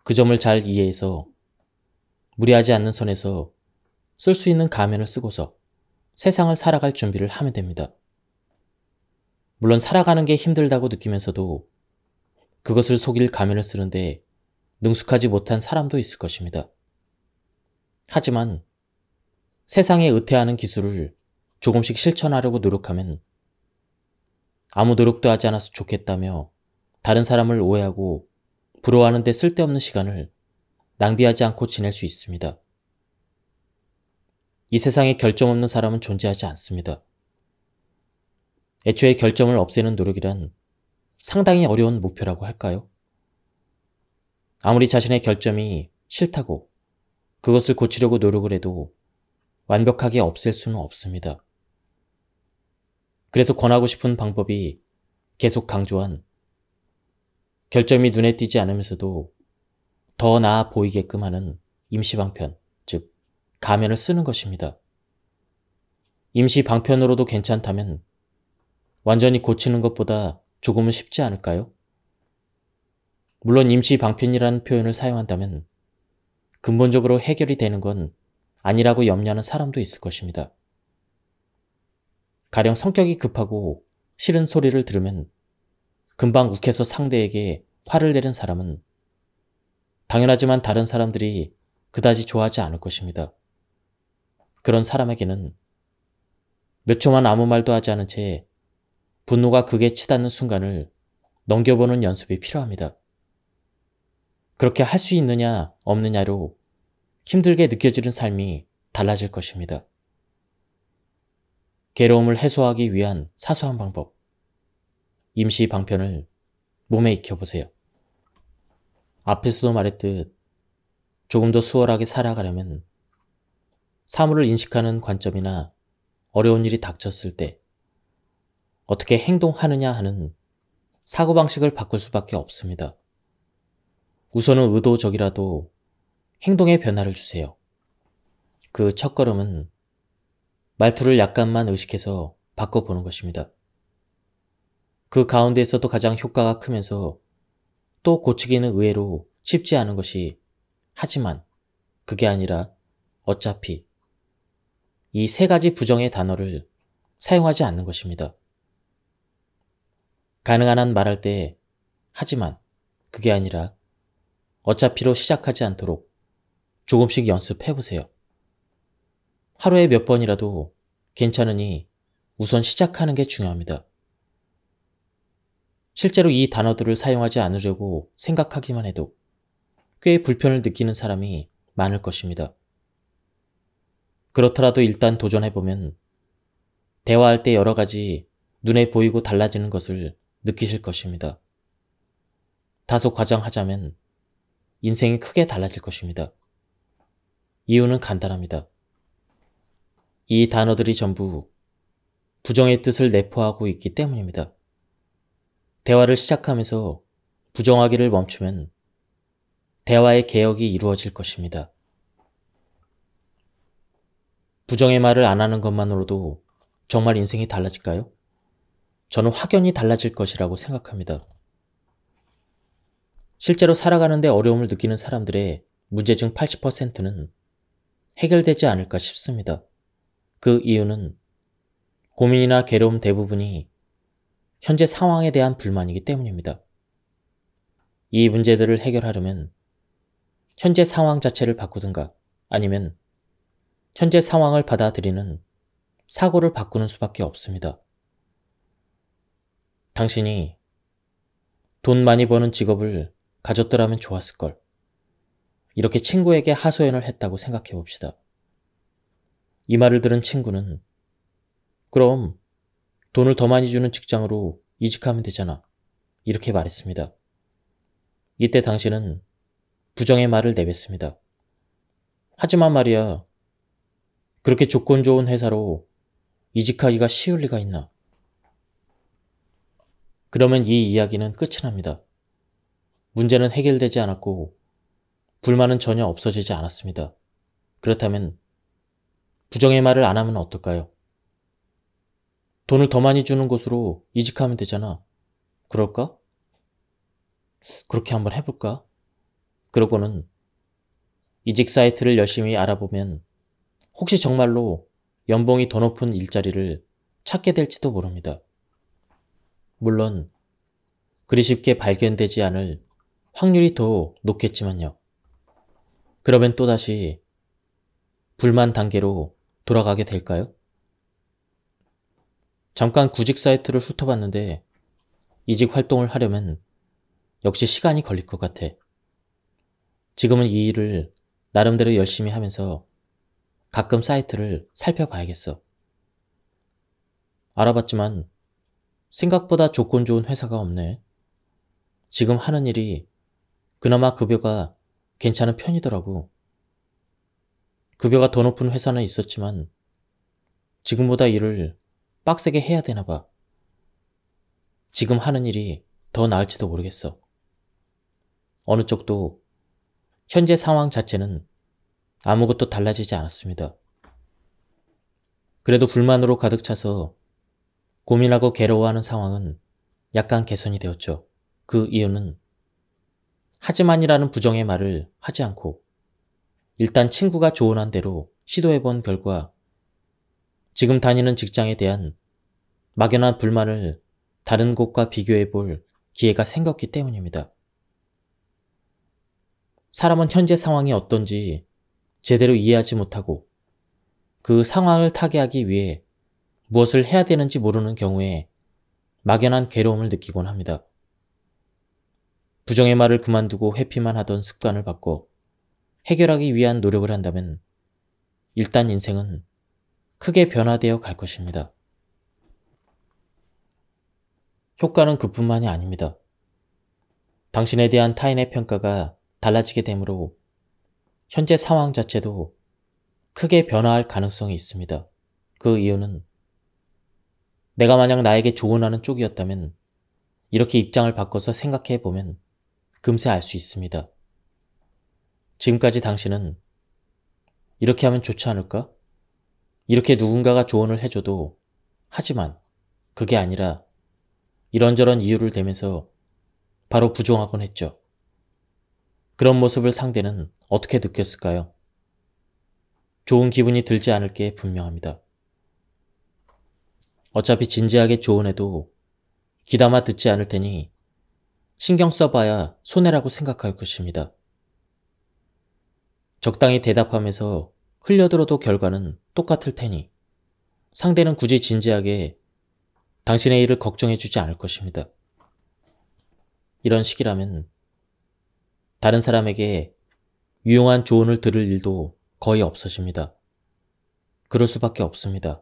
그 점을 잘 이해해서 무리하지 않는 선에서 쓸 수 있는 가면을 쓰고서 세상을 살아갈 준비를 하면 됩니다. 물론 살아가는 게 힘들다고 느끼면서도 그것을 속일 가면을 쓰는데 능숙하지 못한 사람도 있을 것입니다. 하지만 세상에 의태하는 기술을 조금씩 실천하려고 노력하면 아무 노력도 하지 않아서 좋겠다며 다른 사람을 오해하고 부러워하는 데 쓸데없는 시간을 낭비하지 않고 지낼 수 있습니다. 이 세상에 결점 없는 사람은 존재하지 않습니다. 애초에 결점을 없애는 노력이란 상당히 어려운 목표라고 할까요? 아무리 자신의 결점이 싫다고 그것을 고치려고 노력을 해도 완벽하게 없앨 수는 없습니다. 그래서 권하고 싶은 방법이 계속 강조한 결점이 눈에 띄지 않으면서도 더 나아 보이게끔 하는 임시방편, 즉 가면을 쓰는 것입니다. 임시방편으로도 괜찮다면 완전히 고치는 것보다 조금은 쉽지 않을까요? 물론 임시방편이라는 표현을 사용한다면 근본적으로 해결이 되는 건 아니라고 염려하는 사람도 있을 것입니다. 가령 성격이 급하고 싫은 소리를 들으면 금방 욱해서 상대에게 화를 내는 사람은 당연하지만 다른 사람들이 그다지 좋아하지 않을 것입니다. 그런 사람에게는 몇 초만 아무 말도 하지 않은 채 분노가 극에 치닫는 순간을 넘겨보는 연습이 필요합니다. 그렇게 할 수 있느냐 없느냐로 힘들게 느껴지는 삶이 달라질 것입니다. 괴로움을 해소하기 위한 사소한 방법, 임시 방편을 몸에 익혀보세요. 앞에서도 말했듯 조금 더 수월하게 살아가려면 사물을 인식하는 관점이나 어려운 일이 닥쳤을 때 어떻게 행동하느냐 하는 사고방식을 바꿀 수밖에 없습니다. 우선은 의도적이라도 행동에 변화를 주세요. 그 첫걸음은 말투를 약간만 의식해서 바꿔보는 것입니다. 그 가운데에서도 가장 효과가 크면서 또 고치기는 의외로 쉽지 않은 것이 하지만, 그게 아니라 어차피 이 세 가지 부정의 단어를 사용하지 않는 것입니다. 가능한 한 말할 때 하지만, 그게 아니라 어차피로 시작하지 않도록 조금씩 연습해보세요. 하루에 몇 번이라도 괜찮으니 우선 시작하는 게 중요합니다. 실제로 이 단어들을 사용하지 않으려고 생각하기만 해도 꽤 불편을 느끼는 사람이 많을 것입니다. 그렇더라도 일단 도전해보면 대화할 때 여러 가지 눈에 보이고 달라지는 것을 느끼실 것입니다. 다소 과장하자면 인생이 크게 달라질 것입니다. 이유는 간단합니다. 이 단어들이 전부 부정의 뜻을 내포하고 있기 때문입니다. 대화를 시작하면서 부정하기를 멈추면 대화의 개혁이 이루어질 것입니다. 부정의 말을 안 하는 것만으로도 정말 인생이 달라질까요? 저는 확연히 달라질 것이라고 생각합니다. 실제로 살아가는데 어려움을 느끼는 사람들의 문제 중 80%는 해결되지 않을까 싶습니다. 그 이유는 고민이나 괴로움 대부분이 현재 상황에 대한 불만이기 때문입니다. 이 문제들을 해결하려면 현재 상황 자체를 바꾸든가 아니면 현재 상황을 받아들이는 사고를 바꾸는 수밖에 없습니다. 당신이 돈 많이 버는 직업을 가졌더라면 좋았을걸. 이렇게 친구에게 하소연을 했다고 생각해 봅시다. 이 말을 들은 친구는 그럼 돈을 더 많이 주는 직장으로 이직하면 되잖아. 이렇게 말했습니다. 이때 당신은 부정의 말을 내뱉습니다. 하지만 말이야, 그렇게 조건 좋은 회사로 이직하기가 쉬울 리가 있나? 그러면 이 이야기는 끝이 납니다. 문제는 해결되지 않았고 불만은 전혀 없어지지 않았습니다. 그렇다면 부정의 말을 안 하면 어떨까요? 돈을 더 많이 주는 곳으로 이직하면 되잖아. 그럴까? 그렇게 한번 해볼까? 그러고는 이직 사이트를 열심히 알아보면 혹시 정말로 연봉이 더 높은 일자리를 찾게 될지도 모릅니다. 물론 그리 쉽게 발견되지 않을 확률이 더 높겠지만요. 그러면 또다시 불만 단계로 돌아가게 될까요? 잠깐 구직 사이트를 훑어봤는데 이직 활동을 하려면 역시 시간이 걸릴 것 같아. 지금은 이 일을 나름대로 열심히 하면서 가끔 사이트를 살펴봐야겠어. 알아봤지만 생각보다 조건 좋은 회사가 없네. 지금 하는 일이 그나마 급여가 괜찮은 편이더라고. 급여가 더 높은 회사는 있었지만 지금보다 일을 빡세게 해야 되나 봐. 지금 하는 일이 더 나을지도 모르겠어. 어느 쪽도 현재 상황 자체는 아무것도 달라지지 않았습니다. 그래도 불만으로 가득 차서 고민하고 괴로워하는 상황은 약간 개선이 되었죠. 그 이유는 하지만이라는 부정의 말을 하지 않고 일단 친구가 조언한 대로 시도해본 결과 지금 다니는 직장에 대한 막연한 불만을 다른 곳과 비교해볼 기회가 생겼기 때문입니다. 사람은 현재 상황이 어떤지 제대로 이해하지 못하고 그 상황을 타개하기 위해 무엇을 해야 되는지 모르는 경우에 막연한 괴로움을 느끼곤 합니다. 부정의 말을 그만두고 회피만 하던 습관을 바꿔 해결하기 위한 노력을 한다면 일단 인생은 크게 변화되어 갈 것입니다. 효과는 그뿐만이 아닙니다. 당신에 대한 타인의 평가가 달라지게 되므로 현재 상황 자체도 크게 변화할 가능성이 있습니다. 그 이유는 내가 만약 나에게 조언하는 쪽이었다면 이렇게 입장을 바꿔서 생각해 보면 금세 알 수 있습니다. 지금까지 당신은 이렇게 하면 좋지 않을까? 이렇게 누군가가 조언을 해줘도 하지만 그게 아니라 이런저런 이유를 대면서 바로 부정하곤 했죠. 그런 모습을 상대는 어떻게 느꼈을까요? 좋은 기분이 들지 않을 게 분명합니다. 어차피 진지하게 조언해도 귀담아 듣지 않을 테니 신경 써봐야 손해라고 생각할 것입니다. 적당히 대답하면서 흘려들어도 결과는 똑같을 테니 상대는 굳이 진지하게 당신의 일을 걱정해주지 않을 것입니다. 이런 식이라면 다른 사람에게 유용한 조언을 들을 일도 거의 없어집니다. 그럴 수밖에 없습니다.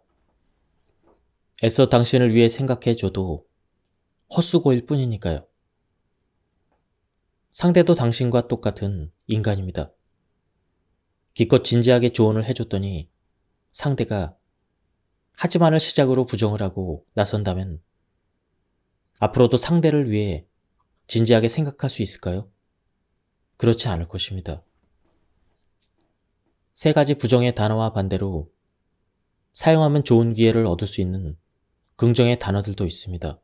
애써 당신을 위해 생각해줘도 헛수고일 뿐이니까요. 상대도 당신과 똑같은 인간입니다. 기껏 진지하게 조언을 해줬더니 상대가 하지만을 시작으로 부정을 하고 나선다면 앞으로도 상대를 위해 진지하게 생각할 수 있을까요? 그렇지 않을 것입니다. 세 가지 부정의 단어와 반대로 사용하면 좋은 기회를 얻을 수 있는 긍정의 단어들도 있습니다.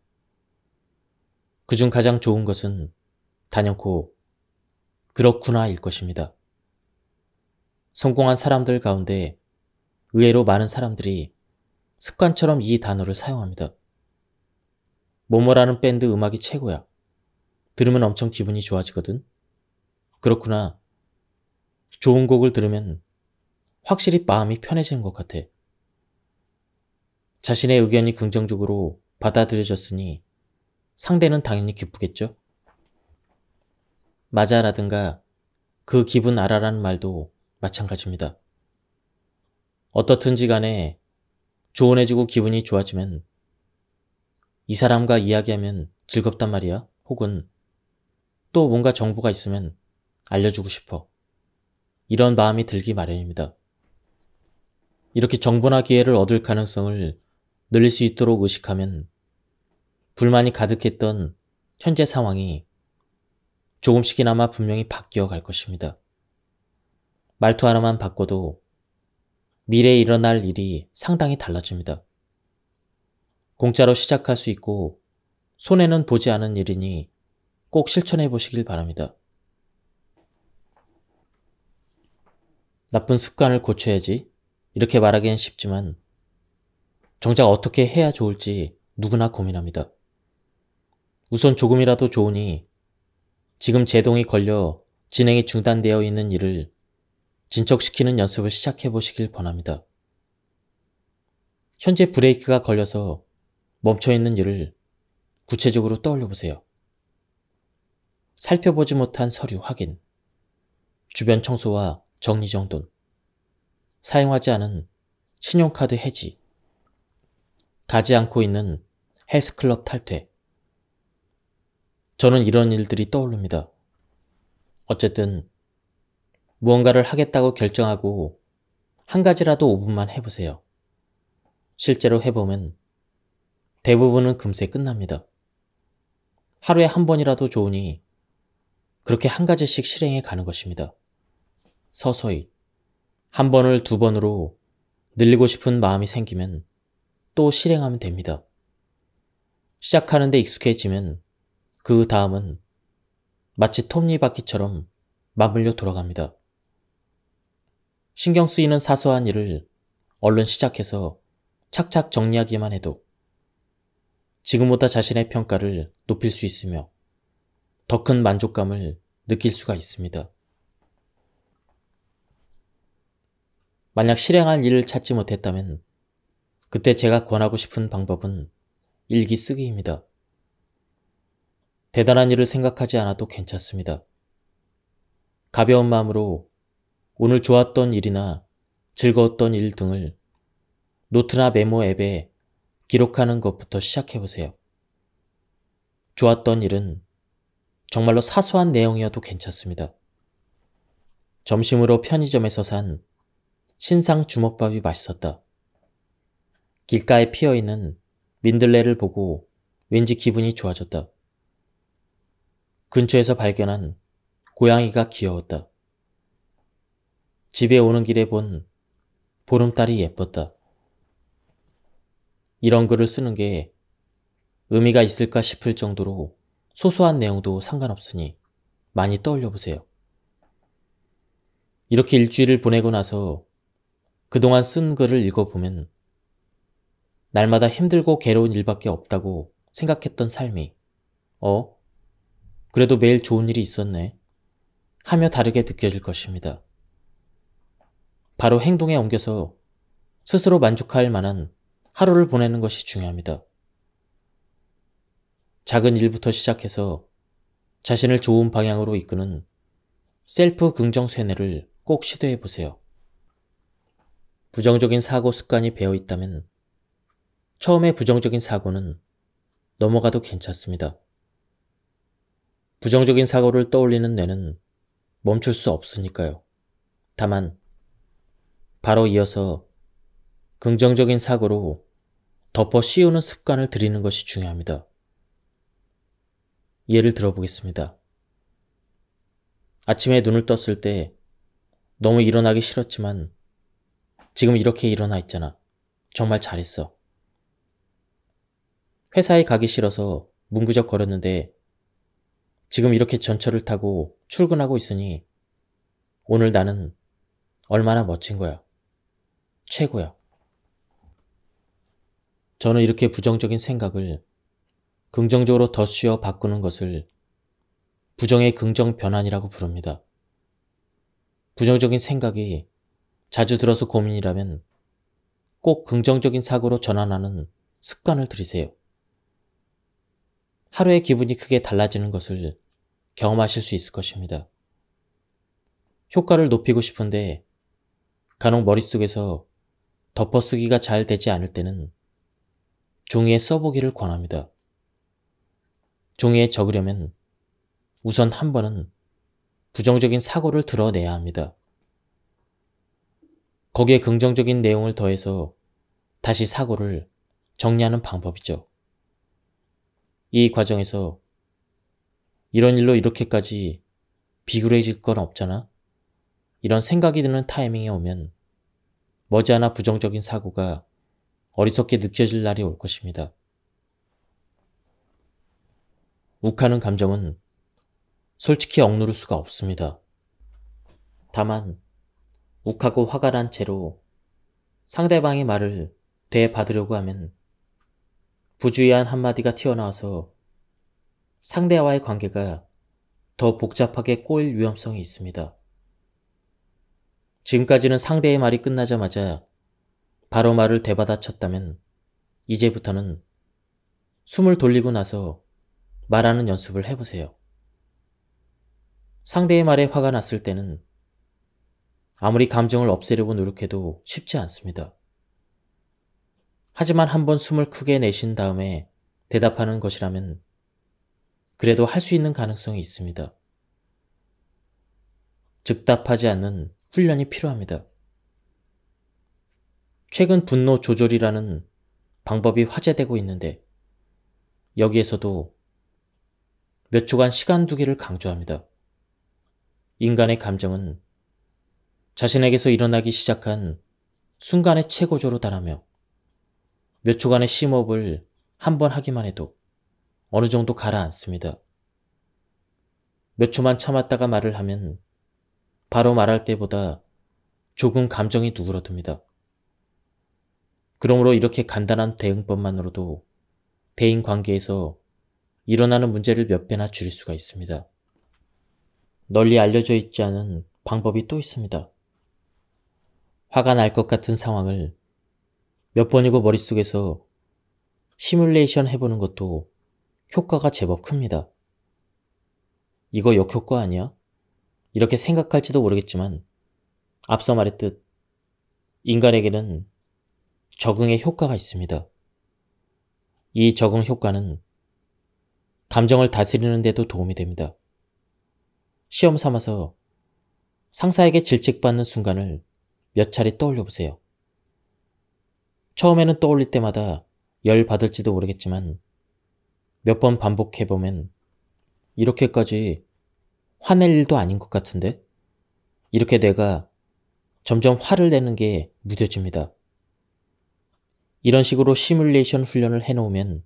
그중 가장 좋은 것은 단연코 그렇구나일 것입니다. 성공한 사람들 가운데 의외로 많은 사람들이 습관처럼 이 단어를 사용합니다. 뭐뭐라는 밴드 음악이 최고야. 들으면 엄청 기분이 좋아지거든. 그렇구나. 좋은 곡을 들으면 확실히 마음이 편해지는 것 같아. 자신의 의견이 긍정적으로 받아들여졌으니 상대는 당연히 기쁘겠죠? 맞아라든가 그 기분 알아라는 말도 마찬가지입니다. 어떻든지 간에 조언해주고 기분이 좋아지면 이 사람과 이야기하면 즐겁단 말이야. 혹은 또 뭔가 정보가 있으면 알려주고 싶어. 이런 마음이 들기 마련입니다. 이렇게 정보나 기회를 얻을 가능성을 늘릴 수 있도록 의식하면 불만이 가득했던 현재 상황이 조금씩이나마 분명히 바뀌어 갈 것입니다. 말투 하나만 바꿔도 미래에 일어날 일이 상당히 달라집니다. 공짜로 시작할 수 있고 손해는 보지 않은 일이니 꼭 실천해 보시길 바랍니다. 나쁜 습관을 고쳐야지 이렇게 말하기엔 쉽지만 정작 어떻게 해야 좋을지 누구나 고민합니다. 우선 조금이라도 좋으니 지금 제동이 걸려 진행이 중단되어 있는 일을 진척시키는 연습을 시작해 보시길 권합니다. 현재 브레이크가 걸려서 멈춰있는 일을 구체적으로 떠올려 보세요. 살펴보지 못한 서류 확인, 주변 청소와 정리정돈, 사용하지 않은 신용카드 해지, 가지 않고 있는 헬스클럽 탈퇴. 저는 이런 일들이 떠오릅니다. 어쨌든 무언가를 하겠다고 결정하고 한 가지라도 5분만 해보세요. 실제로 해보면 대부분은 금세 끝납니다. 하루에 한 번이라도 좋으니 그렇게 한 가지씩 실행해 가는 것입니다. 서서히 한 번을 두 번으로 늘리고 싶은 마음이 생기면 또 실행하면 됩니다. 시작하는데 익숙해지면 그 다음은 마치 톱니바퀴처럼 맞물려 돌아갑니다. 신경 쓰이는 사소한 일을 얼른 시작해서 착착 정리하기만 해도 지금보다 자신의 평가를 높일 수 있으며 더 큰 만족감을 느낄 수가 있습니다. 만약 실행할 일을 찾지 못했다면 그때 제가 권하고 싶은 방법은 일기 쓰기입니다. 대단한 일을 생각하지 않아도 괜찮습니다. 가벼운 마음으로 오늘 좋았던 일이나 즐거웠던 일 등을 노트나 메모 앱에 기록하는 것부터 시작해보세요. 좋았던 일은 정말로 사소한 내용이어도 괜찮습니다. 점심으로 편의점에서 산 신상 주먹밥이 맛있었다. 길가에 피어있는 민들레를 보고 왠지 기분이 좋아졌다. 근처에서 발견한 고양이가 귀여웠다. 집에 오는 길에 본 보름달이 예뻤다. 이런 글을 쓰는 게 의미가 있을까 싶을 정도로 소소한 내용도 상관없으니 많이 떠올려 보세요. 이렇게 일주일을 보내고 나서 그동안 쓴 글을 읽어보면 날마다 힘들고 괴로운 일밖에 없다고 생각했던 삶이 그래도 매일 좋은 일이 있었네 하며 다르게 느껴질 것입니다. 바로 행동에 옮겨서 스스로 만족할 만한 하루를 보내는 것이 중요합니다. 작은 일부터 시작해서 자신을 좋은 방향으로 이끄는 셀프 긍정 쇠뇌를 꼭 시도해 보세요. 부정적인 사고 습관이 배어 있다면 처음에 부정적인 사고는 넘어가도 괜찮습니다. 부정적인 사고를 떠올리는 뇌는 멈출 수 없으니까요. 다만 바로 이어서 긍정적인 사고로 덮어 씌우는 습관을 들이는 것이 중요합니다. 예를 들어보겠습니다. 아침에 눈을 떴을 때 너무 일어나기 싫었지만 지금 이렇게 일어나 있잖아. 정말 잘했어. 회사에 가기 싫어서 문구적 거렸는데 지금 이렇게 전철을 타고 출근하고 있으니 오늘 나는 얼마나 멋진 거야. 최고야. 저는 이렇게 부정적인 생각을 긍정적으로 덧씌워 바꾸는 것을 부정의 긍정 변환이라고 부릅니다. 부정적인 생각이 자주 들어서 고민이라면 꼭 긍정적인 사고로 전환하는 습관을 들이세요. 하루의 기분이 크게 달라지는 것을 경험하실 수 있을 것입니다. 효과를 높이고 싶은데 간혹 머릿속에서 덮어쓰기가 잘 되지 않을 때는 종이에 써보기를 권합니다. 종이에 적으려면 우선 한 번은 부정적인 사고를 드러내야 합니다. 거기에 긍정적인 내용을 더해서 다시 사고를 정리하는 방법이죠. 이 과정에서 이런 일로 이렇게까지 비굴해질 건 없잖아? 이런 생각이 드는 타이밍이 오면 머지않아 부정적인 사고가 어리석게 느껴질 날이 올 것입니다. 욱하는 감정은 솔직히 억누를 수가 없습니다. 다만 욱하고 화가 난 채로 상대방의 말을 되받으려고 하면 부주의한 한마디가 튀어나와서 상대와의 관계가 더 복잡하게 꼬일 위험성이 있습니다. 지금까지는 상대의 말이 끝나자마자 바로 말을 되받아쳤다면 이제부터는 숨을 돌리고 나서 말하는 연습을 해보세요. 상대의 말에 화가 났을 때는 아무리 감정을 없애려고 노력해도 쉽지 않습니다. 하지만 한번 숨을 크게 내쉰 다음에 대답하는 것이라면 그래도 할 수 있는 가능성이 있습니다. 즉답하지 않는 훈련이 필요합니다. 최근 분노 조절이라는 방법이 화제되고 있는데 여기에서도 몇 초간 시간 두기를 강조합니다. 인간의 감정은 자신에게서 일어나기 시작한 순간의 최고조로 달하며 몇 초간의 심호흡을 한 번 하기만 해도 어느 정도 가라앉습니다. 몇 초만 참았다가 말을 하면 바로 말할 때보다 조금 감정이 누그러듭니다. 그러므로 이렇게 간단한 대응법만으로도 대인 관계에서 일어나는 문제를 몇 배나 줄일 수가 있습니다. 널리 알려져 있지 않은 방법이 또 있습니다. 화가 날 것 같은 상황을 몇 번이고 머릿속에서 시뮬레이션 해보는 것도 효과가 제법 큽니다. 이거 역효과 아니야? 이렇게 생각할지도 모르겠지만 앞서 말했듯 인간에게는 적응의 효과가 있습니다. 이 적응 효과는 감정을 다스리는 데도 도움이 됩니다. 시험 삼아서 상사에게 질책받는 순간을 몇 차례 떠올려 보세요. 처음에는 떠올릴 때마다 열 받을지도 모르겠지만 몇 번 반복해보면 이렇게까지 화낼 일도 아닌 것 같은데? 이렇게 내가 점점 화를 내는 게 무뎌집니다. 이런 식으로 시뮬레이션 훈련을 해놓으면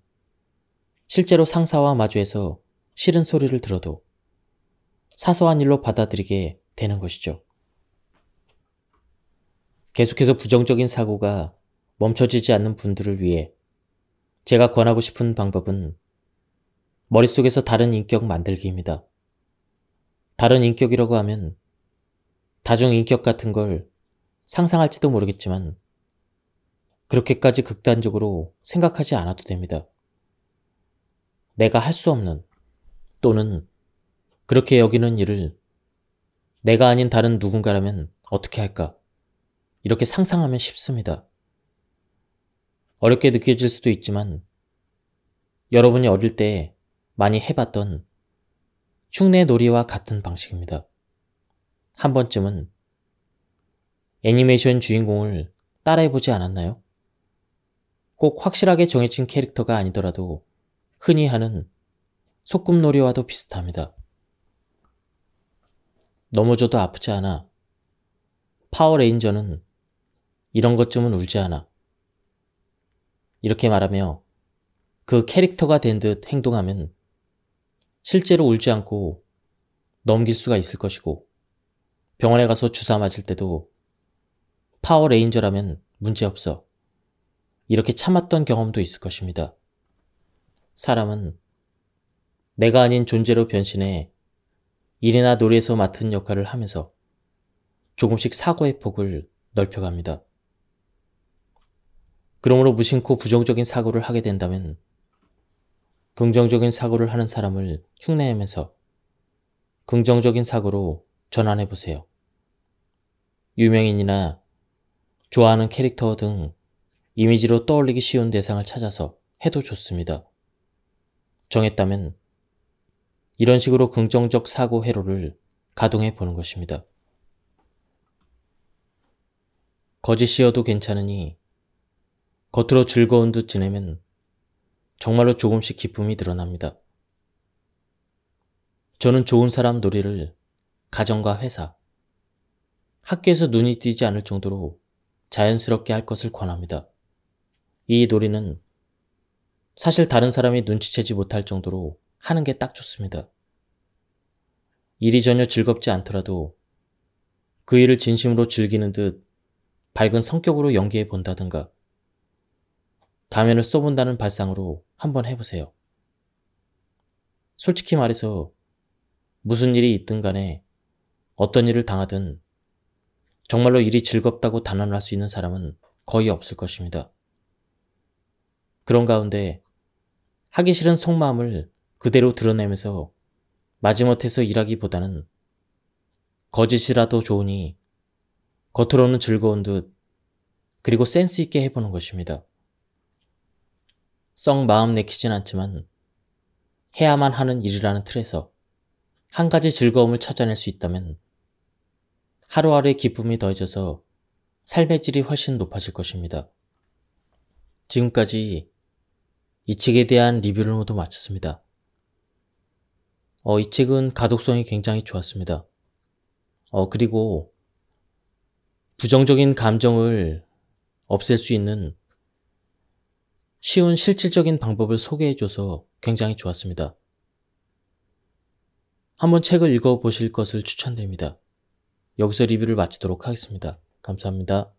실제로 상사와 마주해서 싫은 소리를 들어도 사소한 일로 받아들이게 되는 것이죠. 계속해서 부정적인 사고가 멈춰지지 않는 분들을 위해 제가 권하고 싶은 방법은 머릿속에서 다른 인격 만들기입니다. 다른 인격이라고 하면 다중인격 같은 걸 상상할지도 모르겠지만 그렇게까지 극단적으로 생각하지 않아도 됩니다. 내가 할 수 없는 또는 그렇게 여기는 일을 내가 아닌 다른 누군가라면 어떻게 할까? 이렇게 상상하면 쉽습니다. 어렵게 느껴질 수도 있지만 여러분이 어릴 때 많이 해봤던 흉내 놀이와 같은 방식입니다. 한 번쯤은 애니메이션 주인공을 따라해보지 않았나요? 꼭 확실하게 정해진 캐릭터가 아니더라도 흔히 하는 소꿉놀이와도 비슷합니다. 넘어져도 아프지 않아. 파워레인저는 이런 것쯤은 울지 않아. 이렇게 말하며 그 캐릭터가 된 듯 행동하면 실제로 울지 않고 넘길 수가 있을 것이고 병원에 가서 주사 맞을 때도 파워레인저라면 문제없어. 이렇게 참았던 경험도 있을 것입니다. 사람은 내가 아닌 존재로 변신해 일이나 놀이에서 맡은 역할을 하면서 조금씩 사고의 폭을 넓혀갑니다. 그러므로 무심코 부정적인 사고를 하게 된다면 긍정적인 사고를 하는 사람을 흉내내면서 긍정적인 사고로 전환해보세요. 유명인이나 좋아하는 캐릭터 등 이미지로 떠올리기 쉬운 대상을 찾아서 해도 좋습니다. 정했다면 이런 식으로 긍정적 사고 회로를 가동해 보는 것입니다. 거짓이어도 괜찮으니 겉으로 즐거운 듯 지내면 정말로 조금씩 기쁨이 드러납니다. 저는 좋은 사람 놀이를 가정과 회사, 학교에서 눈이 띄지 않을 정도로 자연스럽게 할 것을 권합니다. 이 놀이는 사실 다른 사람이 눈치채지 못할 정도로 하는 게 딱 좋습니다. 일이 전혀 즐겁지 않더라도 그 일을 진심으로 즐기는 듯 밝은 성격으로 연기해 본다든가 가면을 써본다는 발상으로 한번 해보세요. 솔직히 말해서 무슨 일이 있든 간에 어떤 일을 당하든 정말로 일이 즐겁다고 단언할 수 있는 사람은 거의 없을 것입니다. 그런 가운데 하기 싫은 속마음을 그대로 드러내면서 마지못해서 일하기보다는 거짓이라도 좋으니 겉으로는 즐거운 듯 그리고 센스 있게 해보는 것입니다. 썩 마음 내키진 않지만 해야만 하는 일이라는 틀에서 한 가지 즐거움을 찾아낼 수 있다면 하루하루의 기쁨이 더해져서 삶의 질이 훨씬 높아질 것입니다. 지금까지 이 책에 대한 리뷰를 모두 마쳤습니다. 이 책은 가독성이 굉장히 좋았습니다. 그리고 부정적인 감정을 없앨 수 있는 쉬운 실질적인 방법을 소개해줘서 굉장히 좋았습니다. 한번 책을 읽어보실 것을 추천드립니다. 여기서 리뷰를 마치도록 하겠습니다. 감사합니다.